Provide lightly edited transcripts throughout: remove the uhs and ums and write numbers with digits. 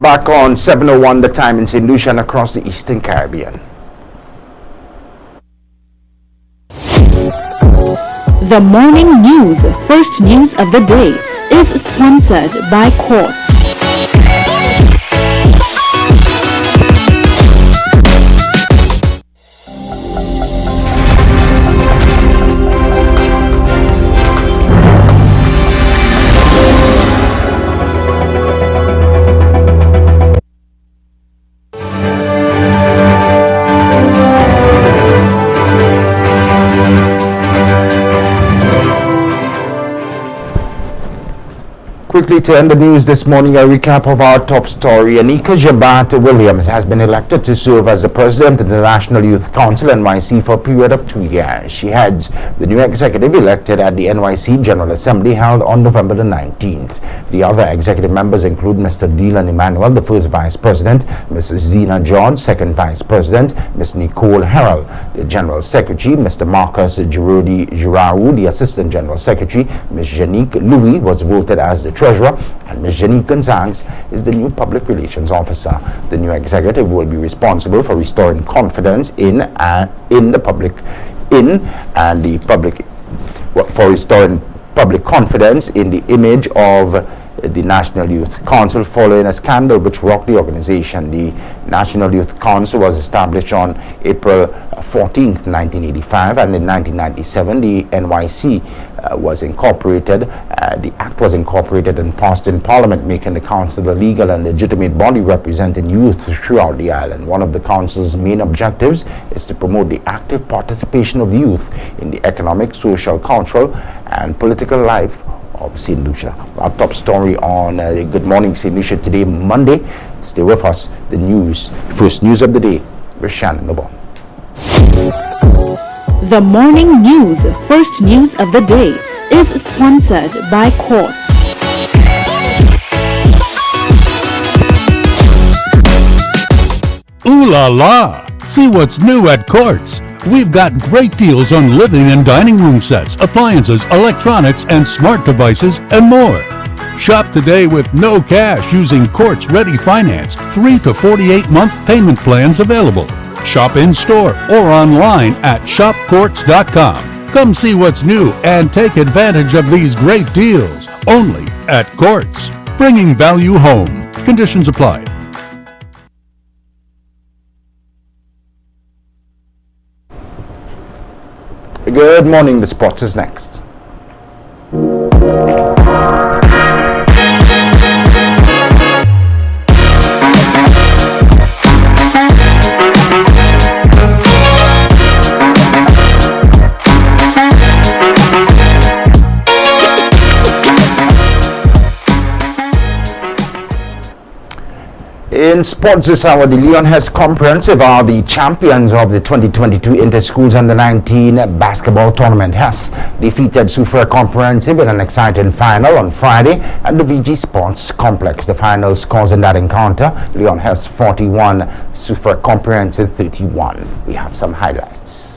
back on 7:01 the time in St. Lucia and across the Eastern Caribbean. The morning news, first news of the day, is sponsored by Quartz. Quickly to end the news this morning, a recap of our top story. Anika Jabat Williams has been elected to serve as the president of the National Youth Council NYC for a period of 2 years. She heads the new executive elected at the NYC General Assembly held on November the 19th. The other executive members include Mr. Dylan Emmanuel, the first vice president, Mrs. Zena George, second vice president, Ms. Nicole Harrell, the general secretary, Mr. Marcus Girodi Girau, the assistant general secretary, Ms. Janique Louis was voted as the treasurer, and Ms. Janique Gonzagues is the new public relations officer. The new executive will be responsible for restoring confidence restoring public confidence in the image of the National Youth Council following a scandal which rocked the organization. The National Youth Council was established on April 14th, 1985, and in 1997 the NYC was incorporated. The act was incorporated and passed in Parliament, making the council the legal and legitimate body representing youth throughout the island. One of the council's main objectives is to promote the active participation of youth in the economic, social, cultural, and political life of St. Lucia. Our top story on Good Morning St. Lucia today, Monday. Stay with us. The news, first news of the day with Shannon. The morning news, first news of the day, is sponsored by Quartz. Ooh la la! See what's new at Quartz. We've got great deals on living and dining room sets, appliances, electronics, and smart devices, and more. Shop today with no cash using Quartz Ready Finance, 3 to 48-month payment plans available. Shop in-store or online at shopquartz.com. Come see what's new and take advantage of these great deals only at Quartz, bringing value home. Conditions apply. Good morning. The sports is next. In sports this hour, the Leonhurst Comprehensive are the champions of the 2022 Inter-Schools Under-19 basketball tournament. Hess defeated Suffolk Comprehensive in an exciting final on Friday at the VG Sports Complex. The final scores in that encounter: Leonhurst 41, Suffolk Comprehensive 31. We have some highlights.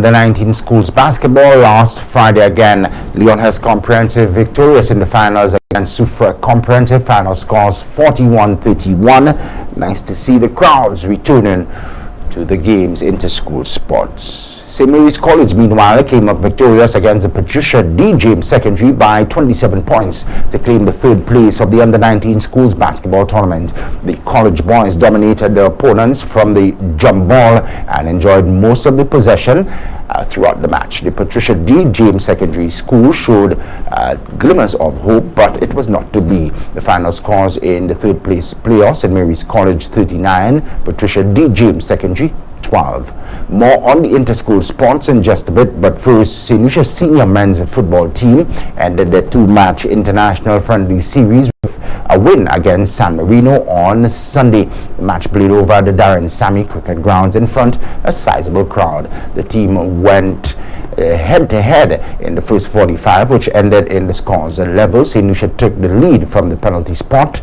The 19 schools basketball last Friday again. Leonhurst Comprehensive victorious in the finals against Suffolk Comprehensive. Final scores 41-31. Nice to see the crowds returning to the games. Inter-school sports. St. Mary's College, meanwhile, came up victorious against the Patricia D. James Secondary by 27 points to claim the third place of the Under-19 schools basketball tournament. The college boys dominated their opponents from the jump ball and enjoyed most of the possession throughout the match. The Patricia D. James Secondary School showed glimmers of hope, but it was not to be. The final scores in the third place playoffs: St. Mary's College 39, Patricia D. James Secondary 12. More on the inter-school sports in just a bit, but first, Saint Lucia senior men's football team ended their two-match international friendly series with a win against San Marino on Sunday. The match played over at the Darren Sammy Cricket Grounds in front of a sizable crowd. The team went head-to-head in the first 45, which ended in the scores level. Saint Lucia took the lead from the penalty spot.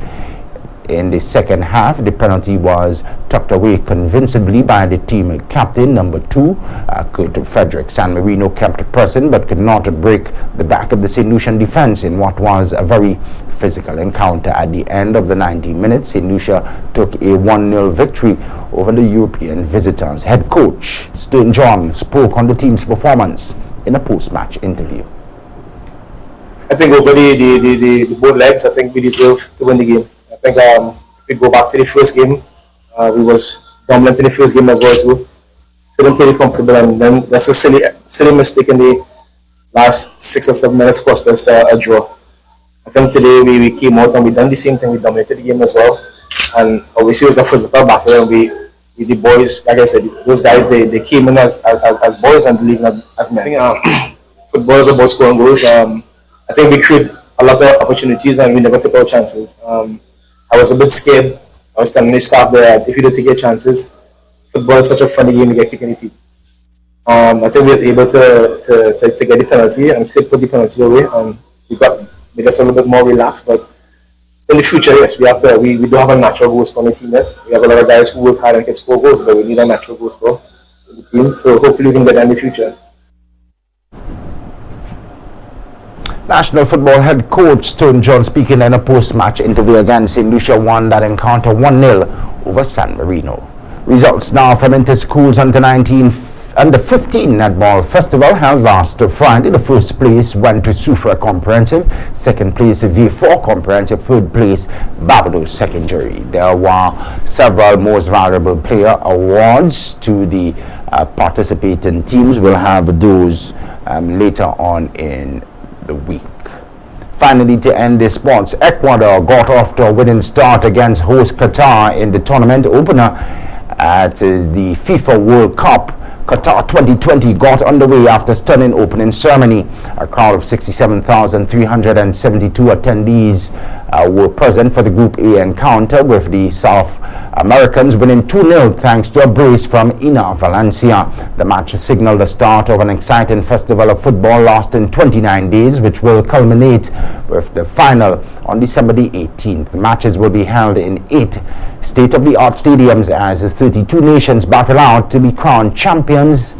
In the second half, the penalty was tucked away convincingly by the team captain, number 2, Kurt Frederick. San Marino kept pressing but could not break the back of the St. Lucian defense in what was a very physical encounter. At the end of the 90 minutes, St. Lucia took a 1-0 victory over the European visitors. Head coach St. John spoke on the team's performance in a post-match interview. I think over the both legs, I think we deserve to win the game. I think if we go back to the first game, we was dominant in the first game as well too. So then pretty comfortable, and then that's a silly mistake in the last 6 or 7 minutes cost us a draw. I think today we came out and we done the same thing. We dominated the game as well, and obviously it was a physical battle. And we the boys, like I said, those guys they came in as boys and leaving as men. I think football is about scoring goals. I think we create a lot of opportunities and we never took our chances. I was a bit scared. I was telling the staff that if you don't take your chances, football is such a funny game to get kicked in the teeth. I think we were able to get the penalty and put the penalty away, and made us a little bit more relaxed. But in the future, yes, we do have a natural goal scoring team yet. We have a lot of guys who work hard and can score goals, but we need a natural goal scorer in the team. So hopefully we can get that in the future. National football head coach St. John speaking in a post-match interview against St. Lucia won that encounter 1-0 over San Marino. Results now from inter-schools under-15 netball festival held last Friday. The first place went to Sufra Comprehensive, second place V4 Comprehensive, third place Barbados Secondary. There were several most valuable player awards to the participating teams. We'll have those later on in the week. Finally, to end the sports, Ecuador got off to a winning start against host Qatar in the tournament opener at the FIFA World Cup. Qatar 2020 got underway after stunning opening ceremony. A crowd of 67,372 attendees were present for the Group A encounter, with the South Americans winning 2-0 thanks to a brace from Ina Valencia. The match signaled the start of an exciting festival of football lasting 29 days, which will culminate with the final on December the 18th. The matches will be held in 8 state-of-the-art stadiums as the 32 nations battle out to be crowned champions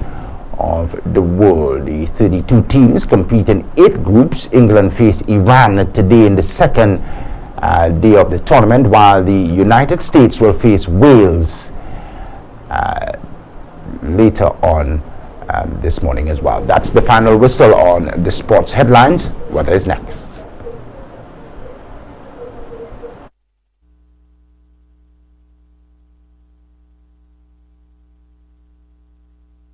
of the world. The 32 teams compete in 8 groups. England face Iran today in the second day of the tournament, while the United States will face Wales later on this morning as well. That's the final whistle on the sports headlines. Weather is next.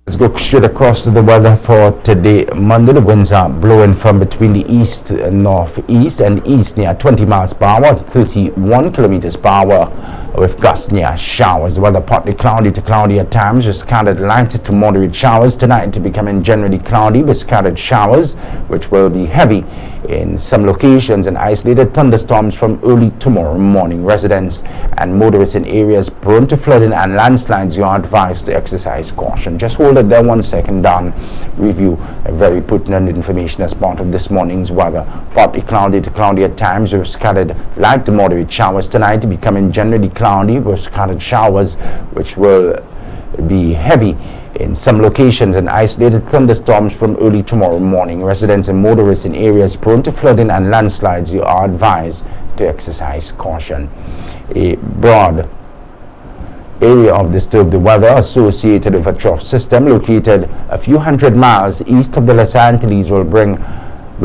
Let's go straight across to the weather for today, Monday. The winds are blowing from between the east and northeast and east near 20 miles per hour, 31 kilometers per hour, with gusts near showers. The weather partly cloudy to cloudy at times, with scattered light to moderate showers. Tonight to becoming generally cloudy with scattered showers, which will be heavy in some locations, and isolated thunderstorms from early tomorrow morning. Residents and motorists in areas prone to flooding and landslides, you are advised to exercise caution. Just hold it there 1 second, down. Review a very pertinent information as part of this morning's weather. Partly cloudy to cloudy at times, with scattered light to moderate showers. Tonight becoming generally cloudy with scattered showers, which will be heavy in some locations, and isolated thunderstorms from early tomorrow morning. Residents and motorists in areas prone to flooding and landslides, you are advised to exercise caution. A broad area of disturbed weather associated with a trough system located a few hundred miles east of the Los Angeles will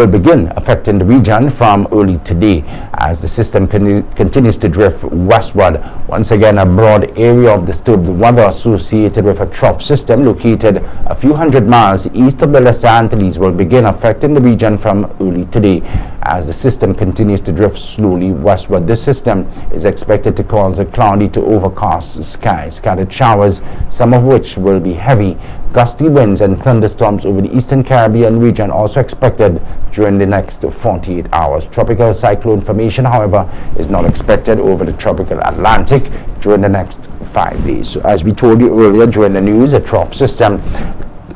begin affecting the region from early today as the system continues to drift westward. Once again, a broad area of disturbed weather associated with a trough system located a few hundred miles east of the Los Angeles will begin affecting the region from early today as the system continues to drift slowly westward. This system is expected to cause a cloudy to overcast sky, scattered showers, some of which will be heavy. Gusty winds and thunderstorms over the eastern Caribbean region also expected during the next 48 hours. Tropical cyclone formation, however, is not expected over the tropical Atlantic during the next 5 days. So as we told you earlier during the news, a trough system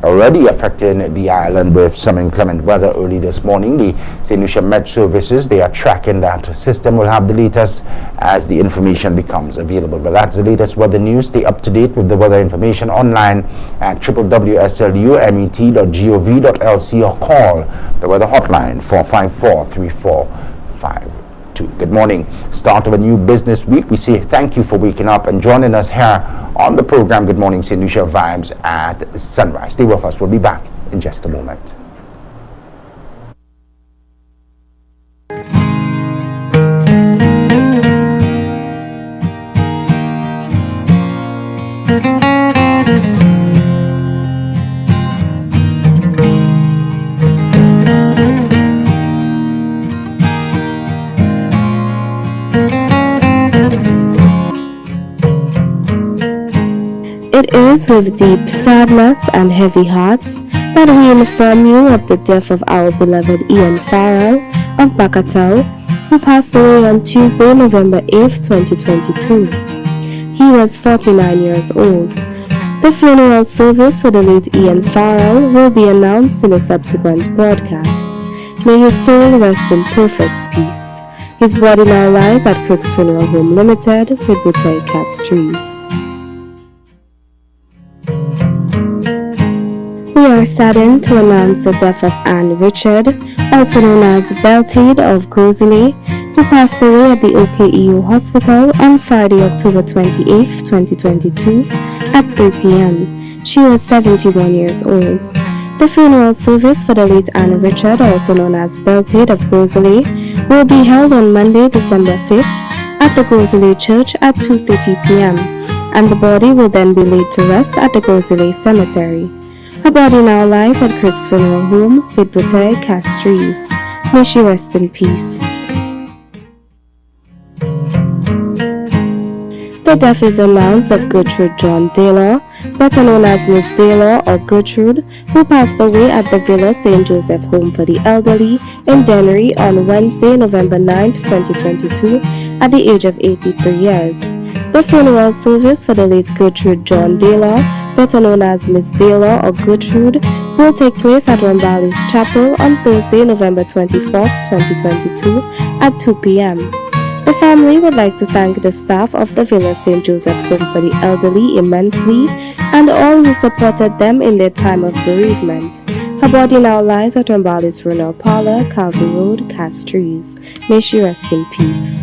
already affecting the island with some inclement weather early this morning. The Saint Lucia Meteorological Services, they are tracking that system. Will have the latest as the information becomes available. But that's the latest weather news. Stay up to date with the weather information online at www.slumet.gov.lc or call the weather hotline 454-3452. Good morning. Start of a new business week. We say thank you for waking up and joining us here on the program Good Morning St. Lucia Vibes at Sunrise. Stay with us. We'll be back in just a moment. It is with deep sadness and heavy hearts that we inform you of the death of our beloved Ian Farrell of Bacatel, who passed away on Tuesday, November 8, 2022. He was 49 years old. The funeral service for the late Ian Farrell will be announced in a subsequent broadcast. May his soul rest in perfect peace. His body now lies at Crooks Funeral Home Limited, Fidbutay, Castries. We are saddened to announce the death of Anne Richard, also known as Beltade of Grosley, who passed away at the OKEU Hospital on Friday, October 28, 2022 at 3 p.m. She was 71 years old. The funeral service for the late Anne Richard, also known as Beltade of Grosley, will be held on Monday, December 5th at the Grosley Church at 2:30 p.m. and the body will then be laid to rest at the Grosley Cemetery. Her body now lies at Crooks Funeral Home, Fidbutay, Castries. May she rest in peace. The death is announced of Gertrude John Daylor, better known as Miss Daylor or Gertrude, who passed away at the Villa St. Joseph Home for the Elderly in Dennery on Wednesday, November 9, 2022, at the age of 83 years. The funeral service for the late Gertrude John Daylor, better known as Miss Daylor or Gertrude, will take place at Rambali's Chapel on Thursday, November 24, 2022 at 2 p.m. The family would like to thank the staff of the Villa St. Joseph Home for the Elderly immensely and all who supported them in their time of bereavement. Her body now lies at Rambali's Funeral Parlor, Calvary Road, Castries. May she rest in peace.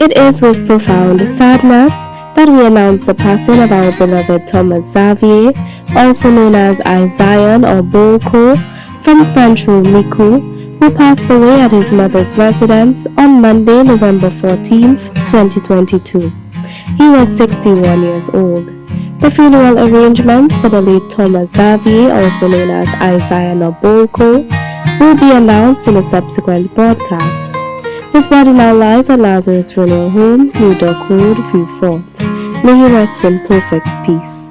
It is with profound sadness that we announce the passing of our beloved Thomas Xavier, also known as Zion or Bolko, from French Rue Miku, who passed away at his mother's residence on Monday, November 14, 2022. He was 61 years old. The funeral arrangements for the late Thomas Xavier, also known as Zion or Bolko, will be announced in a subsequent broadcast. His body now lies at Lazarus Funeral Home, New Dock Road, Vieux Fort. May he rest in perfect peace.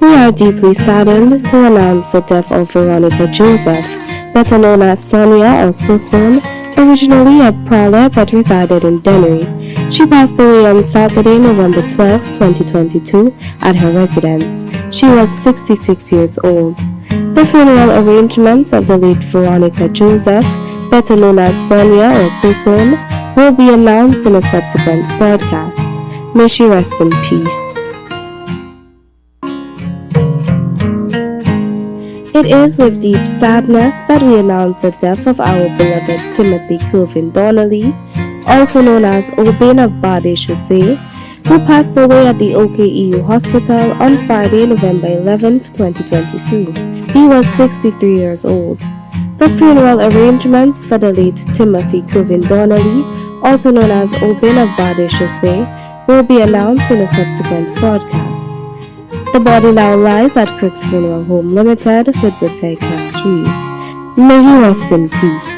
We are deeply saddened to announce the death of Veronica Joseph, better known as Sonia or Susun, originally a prowler but resided in Dennery. She passed away on Saturday, November 12, 2022 at her residence. She was 66 years old. The funeral arrangements of the late Veronica Joseph, better known as Sonia or Susun, will be announced in a subsequent broadcast. May she rest in peace. It is with deep sadness that we announce the death of our beloved Timothy Kirvin Donnelly, also known as Obin of Bade Chaussee, who passed away at the OKEU Hospital on Friday, November 11, 2022. He was 63 years old. The funeral arrangements for the late Timothy Kirvin Donnelly, also known as Obin of Bade Chaussee, will be announced in a subsequent broadcast. The body now lies at Crick's Funeral Home Limited with Botay Castries. May he rest in peace.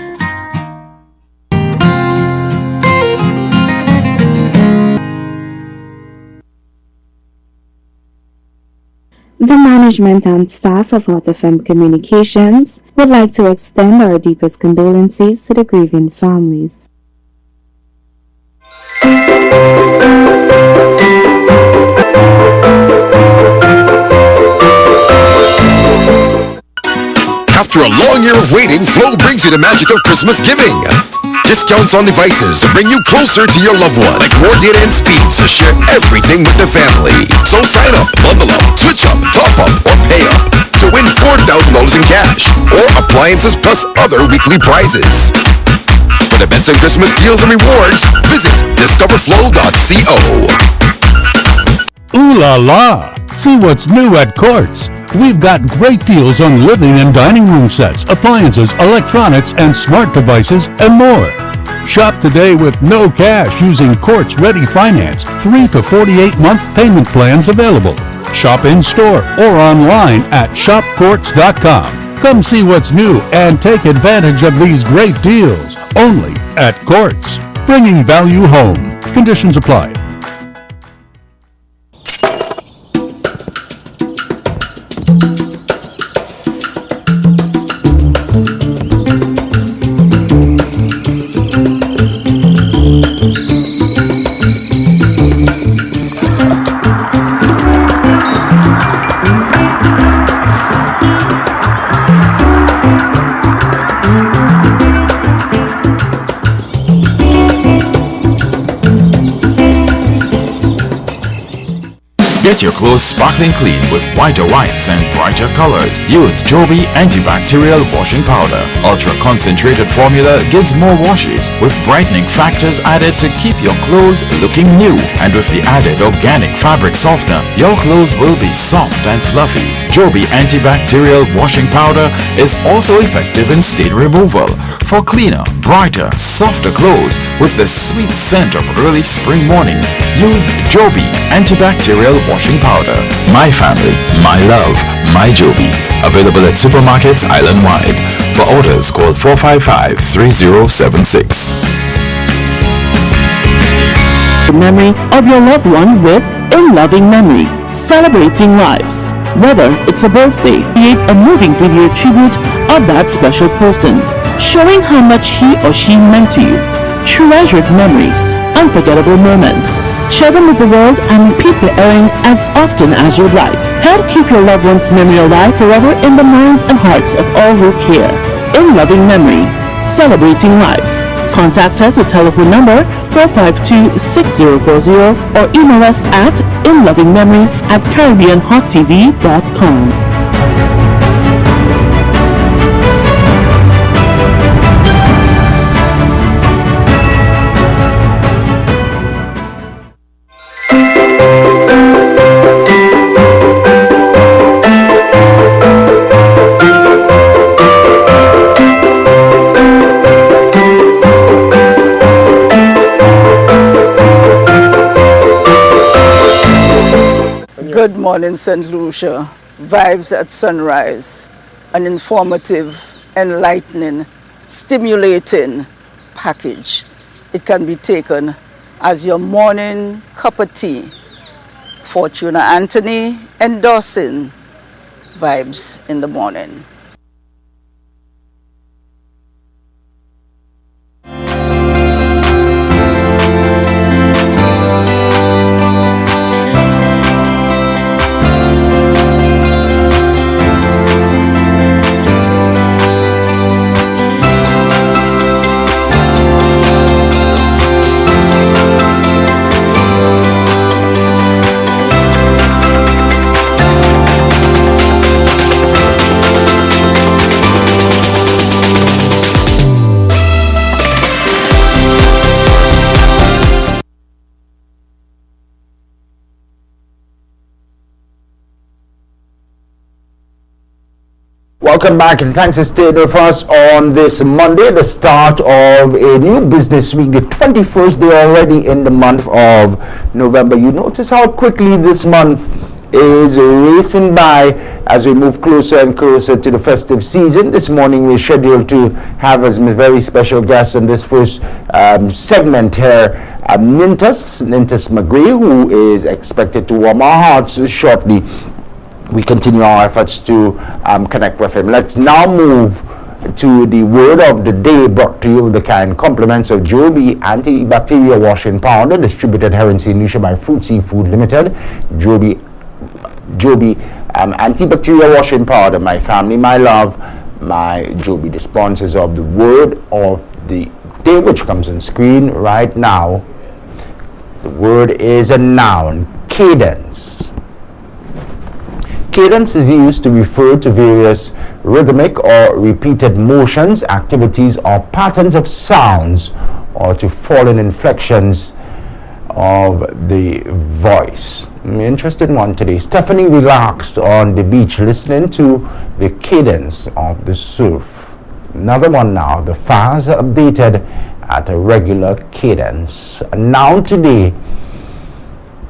The management and staff of Hot FM Communications would like to extend our deepest condolences to the grieving families. After a long year of waiting, Flow brings you the magic of Christmas giving. Discounts on devices to bring you closer to your loved one. Like more data and speeds to share everything with the family. So sign up, bundle up, switch up, top up, or pay up to win $4,000 in cash or appliances plus other weekly prizes. For the best in Christmas deals and rewards, visit discoverflow.co. Ooh la la! See what's new at Courts. We've got great deals on living and dining room sets, appliances, electronics, and smart devices, and more. Shop today with no cash using Courts Ready Finance, 3 to 48-month payment plans available. Shop in-store or online at shopcourts.com. Come see what's new and take advantage of these great deals, only at Courts. Bringing value home. Conditions apply. Get your clothes sparkling clean with whiter whites and brighter colors. Use Joby antibacterial washing powder. Ultra concentrated formula gives more washes with brightening factors added to keep your clothes looking new. And with the added organic fabric softener, your clothes will be soft and fluffy. Joby antibacterial washing powder is also effective in stain removal for cleaner, brighter, softer clothes with the sweet scent of early spring morning. Use Joby antibacterial washing powder. My family, my love, my Joby. Available at supermarkets island-wide. For orders, call 455-3076. The memory of your loved one with In Loving Memory, celebrating lives. Whether it's a birthday, create a moving video tribute of that special person, showing how much he or she meant to you. Treasured memories, unforgettable moments. Share them with the world and repeat the airing as often as you'd like. Help keep your loved one's memory alive forever in the minds and hearts of all who care. In Loving Memory, celebrating lives. Contact us at telephone number 452-6040 or email us at inlovingmemory@caribbeanhottv.com. Good morning, St. Lucia. Vibes at sunrise. An informative, enlightening, stimulating package. It can be taken as your morning cup of tea. Fortuna Anthony endorsing Vibes in the Morning. Welcome back and thanks for staying with us on this Monday, the start of a new business week, the 21st day already in the month of November. You notice how quickly this month is racing by as we move closer and closer to the festive season. This morning we're scheduled to have as a very special guest in this first segment here, NINITUS MCGREE, who is expected to warm our hearts shortly. We continue our efforts to connect with him. Let's now move to the word of the day, brought to you with the kind compliments of Joby antibacterial washing powder, distributed here in St. Lucia by Fruit Seafood Limited. Joby antibacterial washing powder, my family, my love, my Joby, the sponsors of the word of the day, which comes on screen right now. The word is a noun, cadence. Cadence is used to refer to various rhythmic or repeated motions, activities, or patterns of sounds, or to falling inflections of the voice. Interesting one today. Stephanie relaxed on the beach listening to the cadence of the surf. Another one now. The files are updated at a regular cadence. A noun today.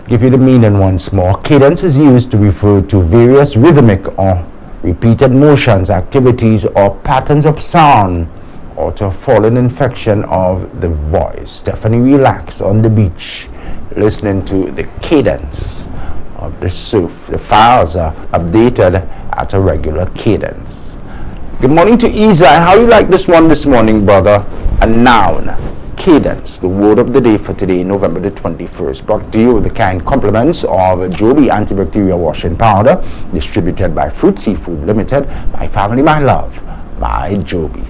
Give you the meaning once more. Cadence is used to refer to various rhythmic or repeated motions, activities, or patterns of sound, or to a fallen infection of the voice. Stephanie relaxed on the beach listening to the cadence of the surf. The files are updated at a regular cadence. Good morning to Isa. How you like this one this morning, brother? A noun. Cadence, the word of the day for today, November the 21st, brought to you with the kind compliments of Joby antibacterial washing powder, distributed by Fruit Seafood Limited. My family, my love, my Joby.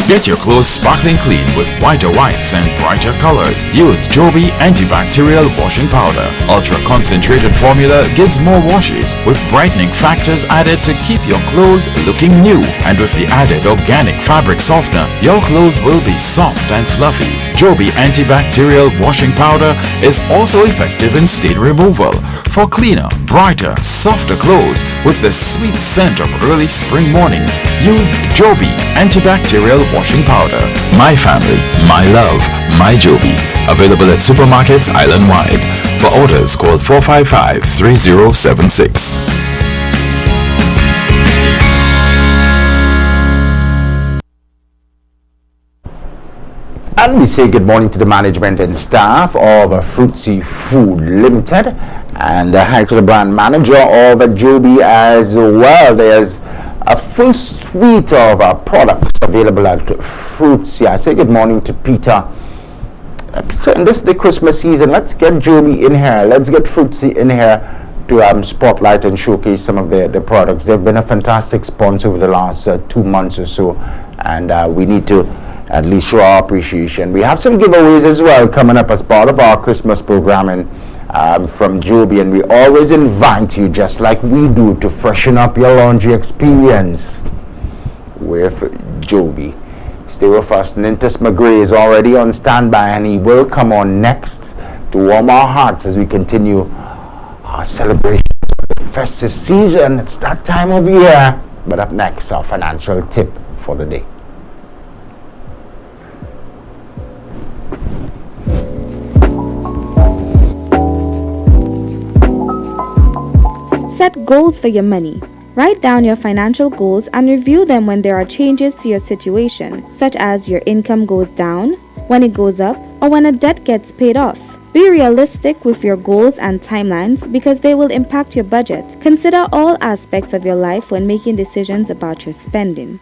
Get your clothes sparkling clean with whiter whites and brighter colors. Use Joby antibacterial washing powder. Ultra concentrated formula gives more washes with brightening factors added to keep your clothes looking new. And with the added organic fabric softener, your clothes will be soft and fluffy. Joby antibacterial washing powder is also effective in stain removal for cleaner, brighter, softer clothes with the sweet scent of early spring morning. Use Joby antibacterial washing powder. My family, my love, my Joby. Available at supermarkets island-wide. For orders, call 455-3076. And we say good morning to the management and staff of Fruit Seafood Limited, and hi to the brand manager of Joby as well. There's a full suite of products available at Fruit Sea. I say good morning to Peter. Peter, in this the Christmas season, let's get Joby in here. Let's get Fruit Sea in here to spotlight and showcase some of the products. They've been a fantastic sponsor over the last 2 months or so, and we need to at least show our appreciation. We have some giveaways as well coming up as part of our Christmas programming from Joby, and we always invite you, just like we do, to freshen up your laundry experience with Joby. Stay with us. NINITUS MCGREE is already on standby, and he will come on next to warm our hearts as we continue our celebration of the festive season. It's that time of year. But up next, our financial tip for the day. Set goals for your money. Write down your financial goals and review them when there are changes to your situation, such as your income goes down, when it goes up, or when a debt gets paid off. Be realistic with your goals and timelines because they will impact your budget. Consider all aspects of your life when making decisions about your spending.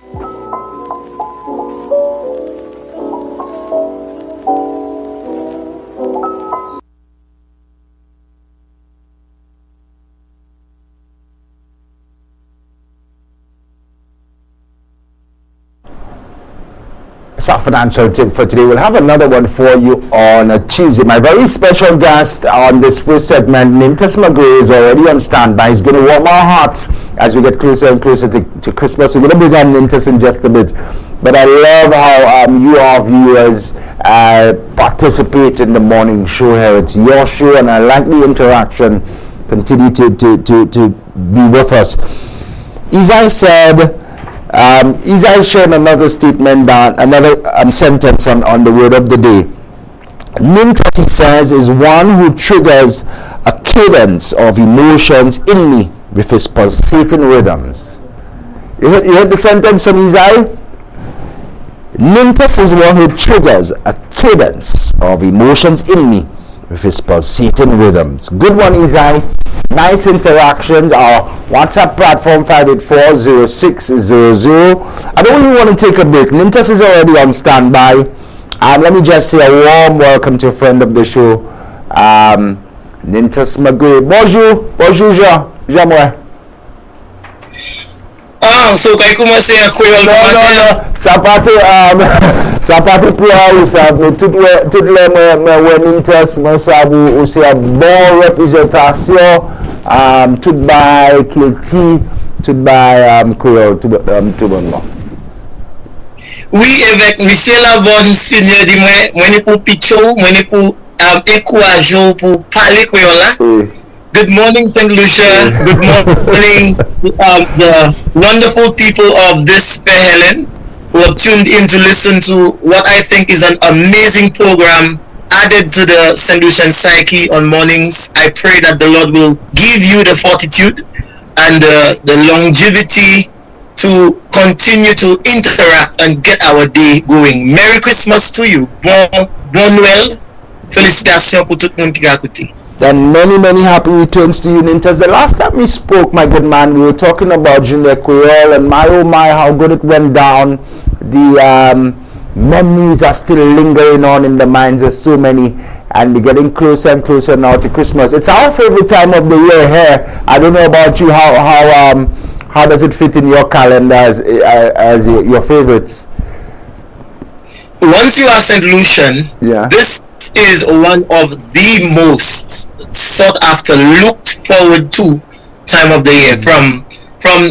It's our financial tip for today. We'll have another one for you on a Tuesday. My very special guest on this first segment, NINITUS MCGREE, is already on standby. He's going to warm our hearts as we get closer and closer to Christmas. We're going to bring on NINITUS in just a bit. But I love how you, our viewers, participate in the morning show here. It's your show, and I like the interaction. Continue to be with us. As I said, Isaiah shared another statement, down another sentence on the word of the day. NINITUS, he says, is one who triggers a cadence of emotions in me with his pulsating rhythms. You heard the sentence from Isaiah? NINITUS is one who triggers a cadence of emotions in me with his pulsating rhythms. Good one, Isaiah. Nice interactions. Our WhatsApp platform 5840600. I don't really want to take a break. NINITUS is already on standby. Let me just say a warm welcome to a friend of the show, NINITUS MCGREE. Bonjour, bonjour, Jean-Moi. So kay commencer à créole non, ça parte pour vous savez tout les NINITUS moi ça vous aussi une bonne représentation tout by Kilti tout by créole tout bon. Oui, avec monsieur la bonne seigneur dit moi ne pour pitcho moi ne pour encourager pour parler créole là. Good morning, Saint Lucia. Good morning, the wonderful people of this Fair Helen who have tuned in to listen to what I think is an amazing program added to the Saint Lucian psyche on mornings. I pray that the Lord will give you the fortitude and the longevity to continue to interact and get our day going. Merry Christmas to you. Bon Noël. Félicitations pour tout le monde qui a écouté. And many happy returns to you, NINITUS. The last time we spoke, my good man, we were talking about Junior Creole, and my oh my, how good it went down. The memories are still lingering on in the minds of so many, and we're getting closer and closer now to Christmas. It's our favorite time of the year here. I don't know about you. How does it fit in your calendar as your favorites? Once you are St. Lucian, this is one of the most sought after, looked forward to time of the year. From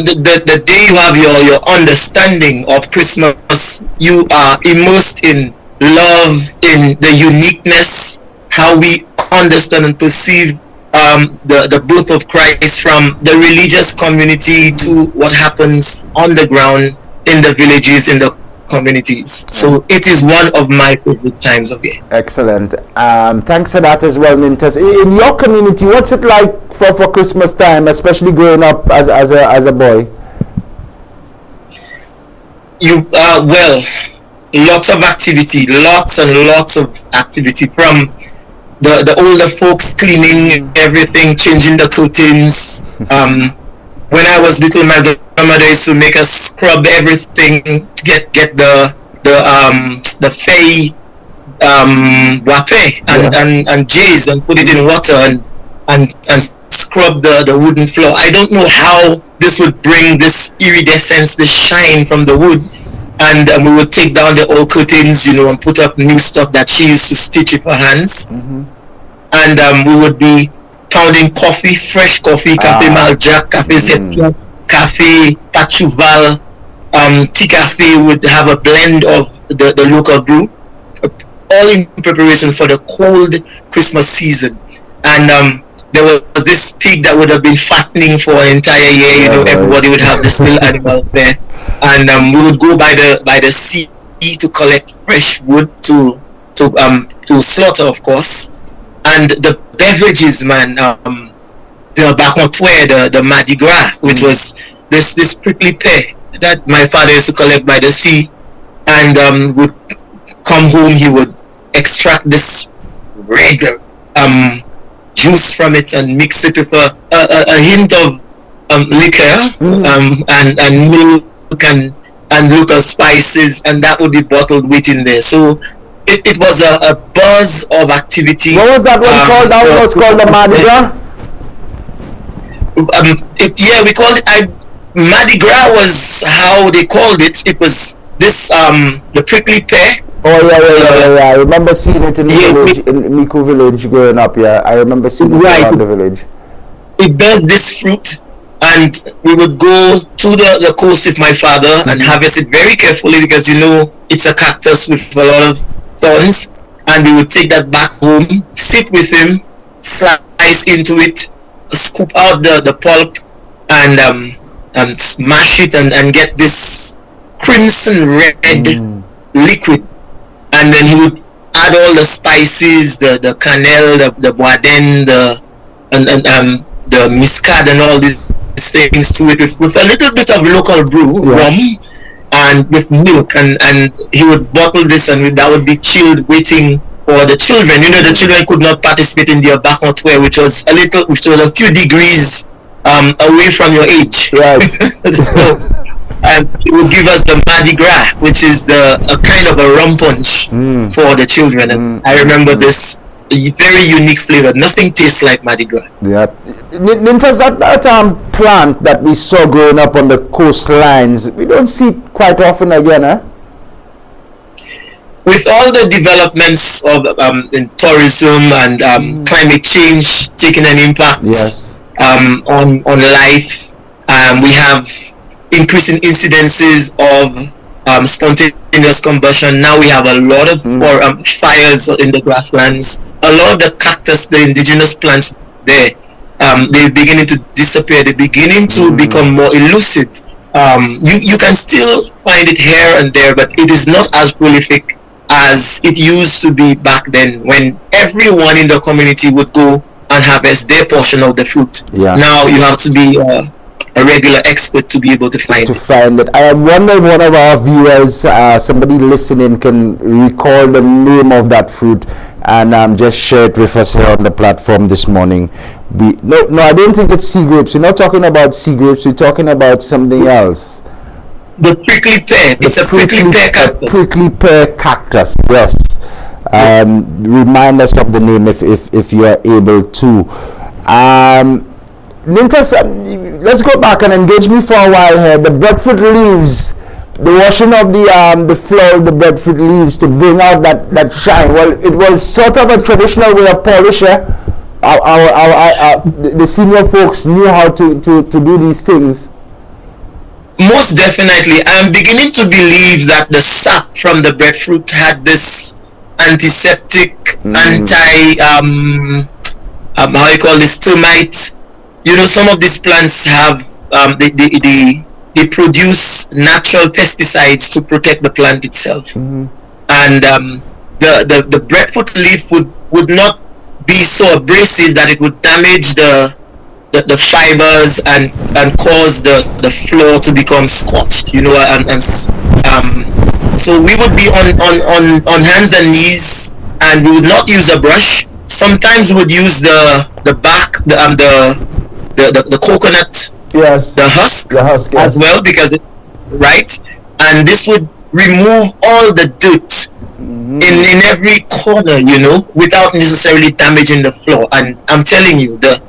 the day you have your understanding of Christmas, you are immersed in love, in the uniqueness, how we understand and perceive the birth of Christ, from the religious community to what happens on the ground in the villages, in the communities. So it is one of my favorite times of year. Excellent. Thanks for that as well, NINITUS. In your community, what's it like for Christmas time, especially growing up as a boy? Well, lots of activity, lots and lots of activity, from the older folks cleaning everything, changing the curtains. When I was little, my grandmother used to make us scrub everything to get the fey wape and jays and put it in water and scrub the wooden floor. I don't know how this would bring this iridescence, this shine from the wood, and we would take down the old curtains, and put up new stuff that she used to stitch with her hands, and we would be pounding coffee, fresh coffee, Café Maljac, Café Zepiat, Café Pachuval, Tea Cafe would have a blend of the local brew, all in preparation for the cold Christmas season. And there was this pig that would have been fattening for an entire year. Everybody would have this little animal there, and we would go by the sea to collect fresh wood to slaughter, of course. And the beverages, man, the bacontoir, the Mardi Gras, which was this prickly pear that my father used to collect by the sea, and would come home, he would extract this red juice from it and mix it with a hint of liquor and milk and local spices, and that would be bottled within there. So it was a buzz of activity. What was that one called? That was called the Mardi Gras? We called it Mardi Gras was how they called it. It was this the prickly pear. Oh yeah. I remember seeing it in the village, in Miku village growing up. Yeah, I remember seeing it around the village. It bears this fruit, and we would go to the coast with my father and harvest it very carefully, because it's a cactus with a lot of thorns, and we would take that back home, sit with him, slice into it, scoop out the pulp, and smash it and get this crimson red liquid, and then he would add all the spices, the cannelle, the boisden, the muscade, and all these things to it with a little bit of local brew, rum, and with milk, and he would bottle this, and that would be chilled, waiting for the children. The children could not participate in the baccarat, which was a few degrees away from your age. Right. So, and it would give us the Mardi Gras, which is a kind of a rum punch for the children. And I remember this very unique flavor. Nothing tastes like Mardi Gras. Yeah. Nintas, that plant that we saw growing up on the coastlines, we don't see it quite often again, eh? With all the developments of in tourism and climate change taking an impact on life, we have increasing incidences of spontaneous combustion. Now we have a lot of fires in the grasslands. A lot of the cactus, the indigenous plants there, they're beginning to disappear. They're beginning to become more elusive. You can still find it here and there, but it is not as prolific as it used to be back then, when everyone in the community would go and harvest their portion of the fruit. Now you have to be a regular expert to be able to find it. I wonder if one of our viewers, somebody listening, can recall the name of that fruit and just share it with us here on the platform this morning. No, I don't think it's sea grapes. We're not talking about sea grapes. We're talking about something else. The prickly pear. It's a prickly pear cactus. Prickly pear cactus. Yes. Remind us of the name if you are able to. Nintas, let's go back and engage me for a while here. The breadfruit leaves, the washing of the floor, the breadfruit leaves to bring out that shine. Well, it was sort of a traditional way of polish. The senior folks knew how to do these things. Most definitely. I'm beginning to believe that the sap from the breadfruit had this antiseptic, how you call this, termite. Some of these plants have they produce natural pesticides to protect the plant itself, and the breadfruit leaf would not be so abrasive that it would damage the fibers and cause the floor to become scorched. So we would be on hands and knees, and we would not use a brush. Sometimes we would use the bark, the coconut, the husk as well, because and this would remove all the dirt in every corner, without necessarily damaging the floor. And I'm telling you, the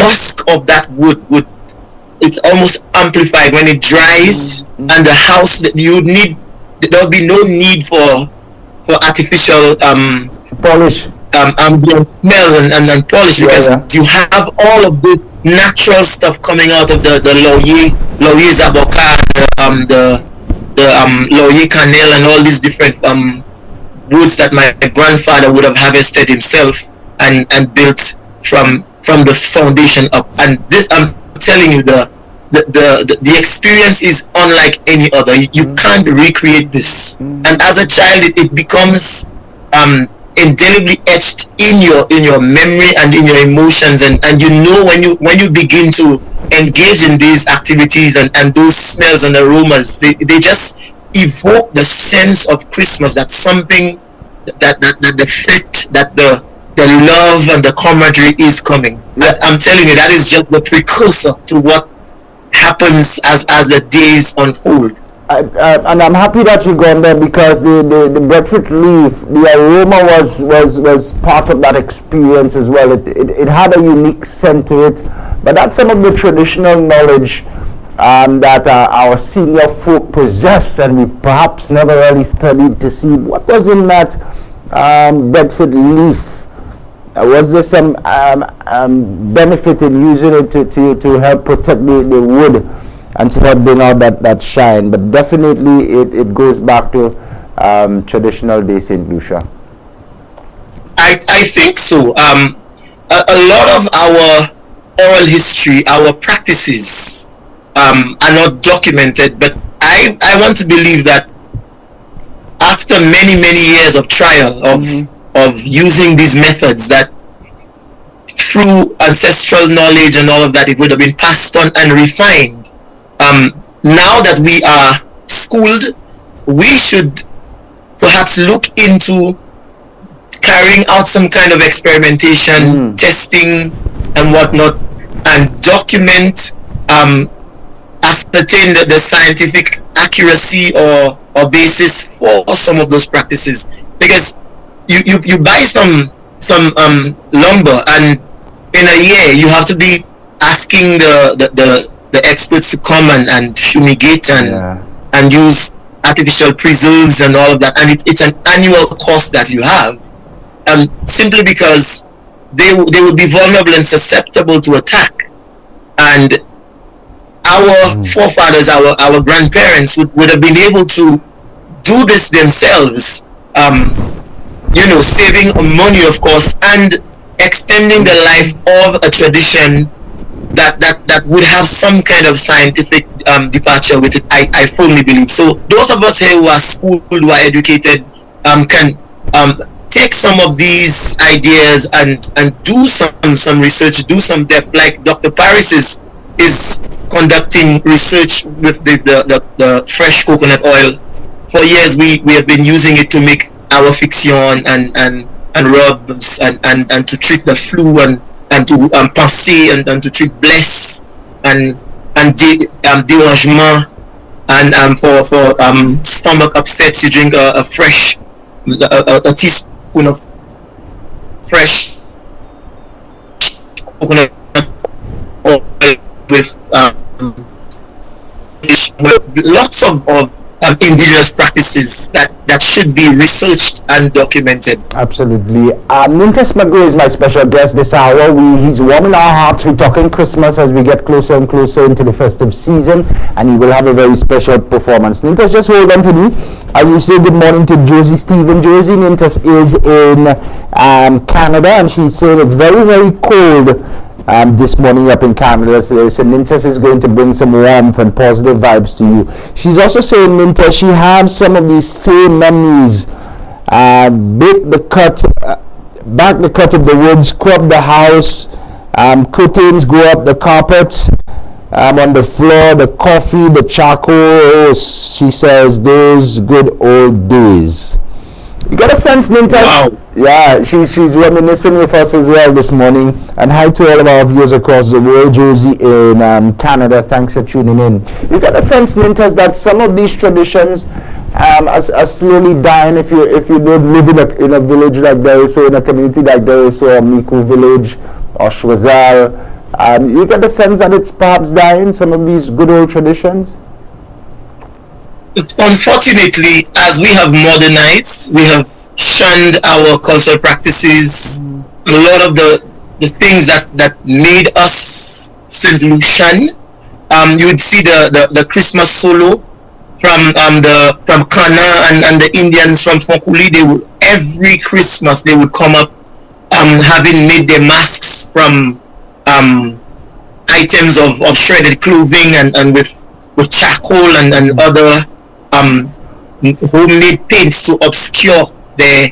musk of that wood it's almost amplified when it dries, and the house that there'll be no need for artificial polish, ambient smells and polish, because you have all of this natural stuff coming out of the laurier zaboka, the laurier cannelle, and all these different woods that my grandfather would have harvested himself and built from the foundation up. And this, I'm telling you, the experience is unlike any other. You can't recreate this. And as a child, it becomes indelibly etched in your memory and in your emotions, and when you begin to engage in these activities and those smells and aromas, they just evoke the sense of Christmas. That's something that the fact that the love and the camaraderie is coming. I'm telling you, that is just the precursor to what happens as the days unfold. And I'm happy that you gone there, because the breadfruit leaf, the aroma was part of that experience as well. It had a unique scent to it, but that's some of the traditional knowledge that our senior folk possess, and we perhaps never really studied to see what was in that breadfruit leaf. Was there some benefit in using it to help protect the wood and to help bring out that shine? But definitely it goes back to traditional day St. Lucia. I think so. A lot of our oral history, our practices, are not documented. But I want to believe that after many years of trial of using these methods, that through ancestral knowledge and all of that, it would have been passed on and refined. Now that we are schooled, we should perhaps look into carrying out some kind of experimentation, testing and whatnot, and document, ascertain the scientific accuracy or basis for some of those practices. Because you buy some lumber, and in a year you have to be asking the experts to come and fumigate and use artificial preserves and all of that, and it's an annual cost that you have, simply because they would be vulnerable and susceptible to attack. And our forefathers, our grandparents would have been able to do this themselves, saving money, of course, and extending the life of a tradition that would have some kind of scientific departure with it. I firmly believe. So those of us here who are schooled, who are educated, can take some of these ideas and do some research, do some depth, like Dr. Paris is conducting research with the fresh coconut oil. For years we have been using it to make our fiction and rubs and to treat the flu and to penser and to treat bless and dérangement, and for stomach upsets, you drink a teaspoon of fresh coconut oil with lots of indigenous practices that should be researched and documented. Absolutely. Nintus MCGREE is my special guest this hour. He's warming our hearts. We're talking Christmas as we get closer and closer into the festive season, and he will have a very special performance. Nintus, just hold on for me as we say good morning to Josie Stephen. Josie, Nintus is in Canada, and she's saying it's very cold this morning up in Canada. So Nintus is going to bring some warmth and positive vibes to you. She's also saying, Nintus, she has some of these same memories. Back the cut of the wood, scrub the house, curtains go up, the carpet on the floor, the coffee, the charcoal. She says those good old days. You got a sense, Nintus? Wow. Yeah, she's reminiscing with us as well this morning. And hi to all of our viewers across the world. Josie in Canada, thanks for tuning in. You got a sense, Nintus, that some of these traditions are slowly dying. If you don't live in a village like Deriso, in a community like Deriso or Miku village or Shwazal, you get the sense that it's perhaps dying, some of these good old traditions? Unfortunately, as we have modernized, we have shunned our cultural practices. A lot of the things that made us St. Lucian. You would see the Christmas solo from Kana and the Indians from Fonkuli. Every Christmas they would come up having made their masks from items of shredded clothing and with charcoal and other homemade paints to obscure their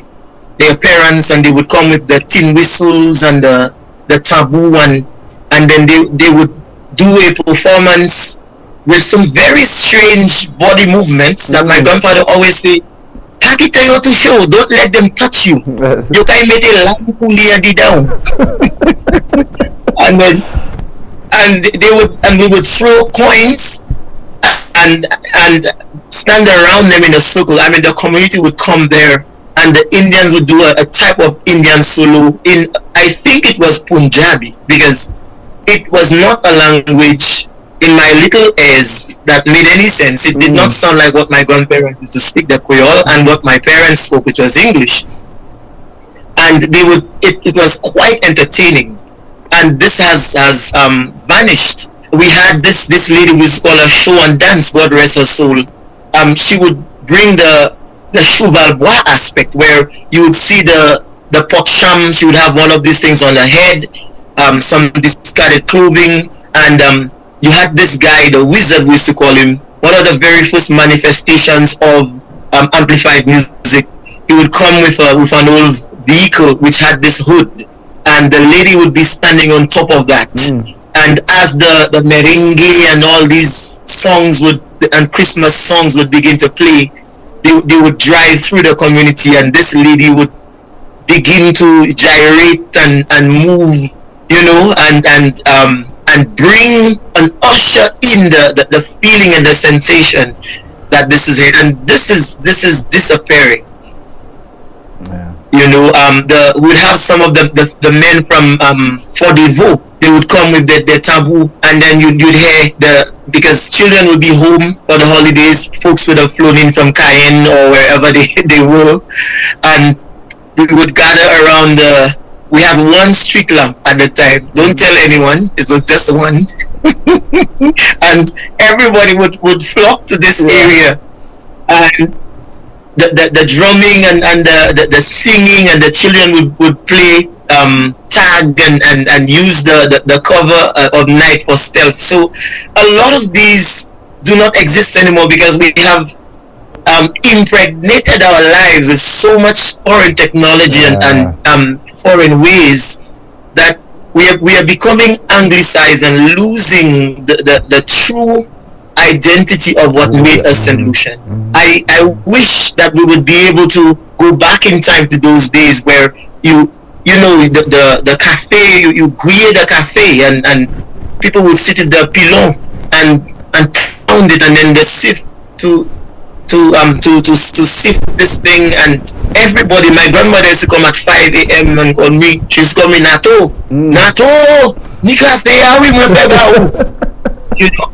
appearance, and they would come with the tin whistles and the taboo, and then they would do a performance with some very strange body movements that my grandfather always say, "Pakitayo to show, don't let them touch you. You can make a lamp down." and we would throw coins and stand around them in a circle. I mean, the community would come there, and the Indians would do a type of Indian solo in, I think it was Punjabi, because it was not a language in my little ears that made any sense. It did not sound like what my grandparents used to speak, the Creole, and what my parents spoke, which was English. And it was quite entertaining, and this has vanished. We had this lady who is called a show and dance, God rest her soul. She would bring the cheval-bois aspect, where you would see the poksham. She would have one of these things on her head, some discarded clothing, and you had this guy, the wizard we used to call him, one of the very first manifestations of amplified music. He would come with an old vehicle which had this hood, and the lady would be standing on top of that. And as the merengue and all these songs and Christmas songs would begin to play, they would drive through the community, and this lady would begin to gyrate and move, you know, and bring and usher in the feeling and the sensation that this is it, and this is disappearing. Yeah. You know, we'd have some of the men from Fort-de-Vaux. They would come with their taboo, and then you'd hear because children would be home for the holidays. Folks would have flown in from Cayenne or wherever they were, and we would gather around we had one street lamp at the time. Don't tell anyone, it was just one. And everybody would flock to this area, and the drumming and the singing, and the children would play tag and use the cover of night for stealth. So a lot of these do not exist anymore because we have impregnated our lives with so much foreign technology and foreign ways that we are becoming anglicized and losing the true identity of what made us St. Lucian. I wish that we would be able to go back in time to those days where you know the cafe, you grilled the cafe, and people would sit at the pilon and pound it, and then they sift to sift this thing, and everybody. My grandmother used to come at 5 a.m. and call me. She's called me Nato, ni cafe, how we you know,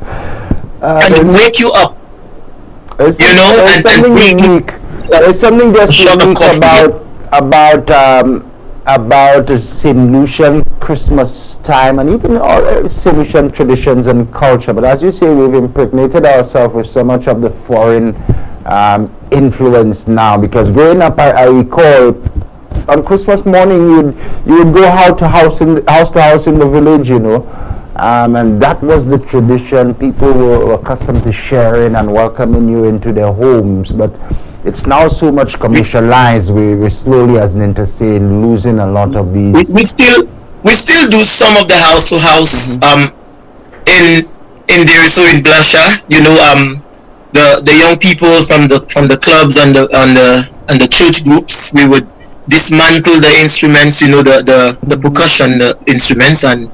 and wake you up. You know, and something unique. There's something just unique about St. Lucian Christmas time, and even all St. Lucian traditions and culture. But as you say, we've impregnated ourselves with so much of the foreign influence now. Because growing up, I recall on Christmas morning, you would go house to house in the village, you know. And that was the tradition. People were accustomed to sharing and welcoming you into their homes. But it's now so much commercialized. We're slowly, as Ninta saying, losing a lot of these. We still do some of the house to house in Deriso, in Blanchard. You know, the young people from the clubs and the church groups, we would dismantle the instruments. You know, the percussion, the instruments, and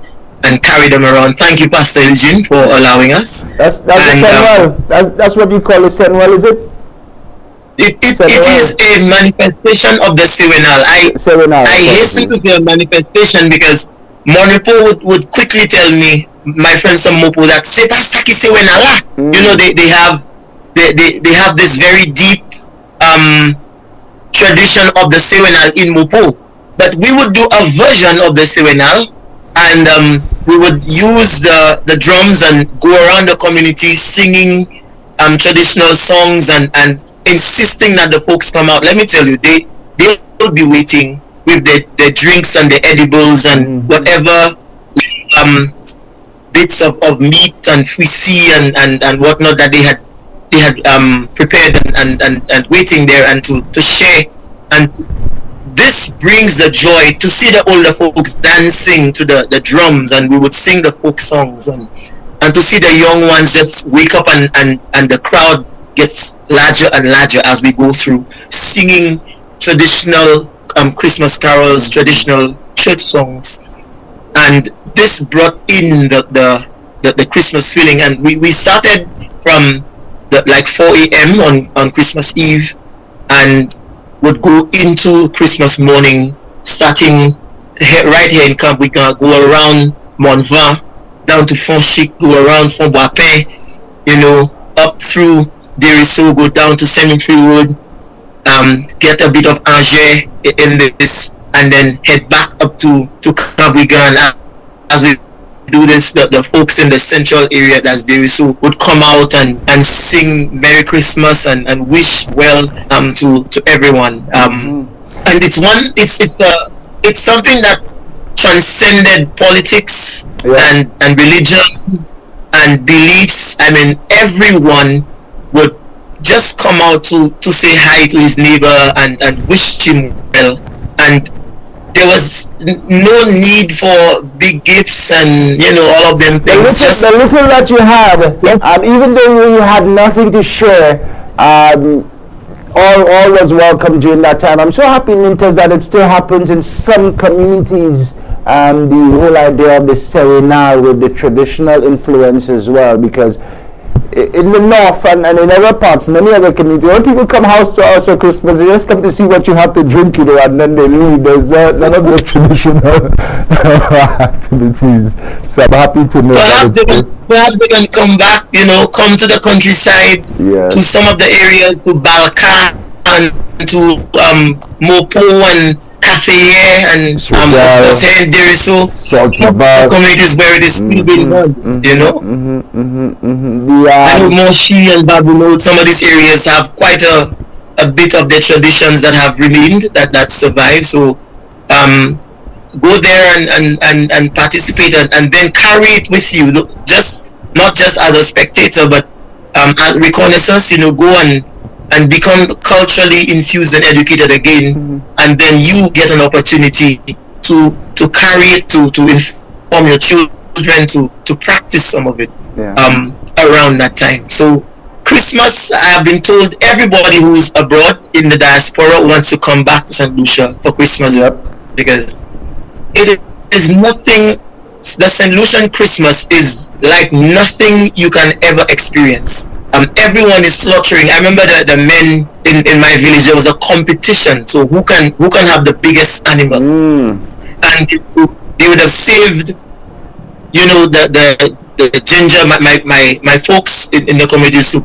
carry them around. Thank you, Pastor Eugene, for allowing us. That's that's what you call a Senwell, is it? It is a manifestation of the Serenal. I hasten to say a manifestation because Monipo would quickly tell me, my friends from Mopo, that c'est pas ça qui Serenal. You know, they have this very deep tradition of the Serenal in Mopo, but we would do a version of the Serenal, and we would use the drums and go around the community singing traditional songs and insisting that the folks come out. Let me tell you, they will be waiting with their drinks and their edibles and whatever bits of meat and fuisi and whatnot that they had prepared and waiting there and to share. And this brings the joy to see the older folks dancing to the drums, and we would sing the folk songs, and to see the young ones just wake up and the crowd gets larger and larger as we go through, singing traditional Christmas carols, traditional church songs. And this brought in the Christmas feeling, and we started from like 4 a.m. on Christmas Eve, and would go into Christmas morning, starting right here in Camp. We can go around Montvin, down to Fonchic, go around Font-Bois-Pain, you know, up through Deriso, go down to Cemetery Road, get a bit of Angers in this, and then head back up to Camp. As we do this, the folks in the central area, that's Deriso, would come out and sing Merry Christmas and wish well to everyone. And it's something that transcended politics and religion and beliefs. I mean, everyone would just come out to say hi to his neighbor and wish him well. And there was no need for big gifts and, you know, all of them things. The little that you had, yes. Even though you had nothing to share, all was welcome during that time. I'm so happy, NINITUS, that it still happens in some communities. The whole idea of the serenade with the traditional influence as well, because in the north and in other parts, many other communities, when people come house to house for Christmas, they just come to see what you have to drink, you know, and then they leave. There's none of the traditional activities. So I'm happy to know perhaps they can come back, you know, come to the countryside, to some of the areas, to Balkan and to Mopo and Café and Saint Deriso, communities where it is still being done, you know. I know Moshi and Babylon, some of these areas have quite a bit of their traditions that have remained, that survive. So go there and participate and then carry it with you, not just as a spectator, but as reconnaissance, you know, go and become culturally infused and educated again, and then you get an opportunity to carry it, to inform your children, to practice some of it around that time. So Christmas, I have been told everybody who's abroad in the diaspora wants to come back to St. Lucia for Christmas, because it is nothing. The St. Lucian Christmas is like nothing you can ever experience. Everyone is slaughtering. I remember the men in my village, there was a competition. So who can have the biggest animal? And they would have saved, you know, the ginger. My folks in the community used to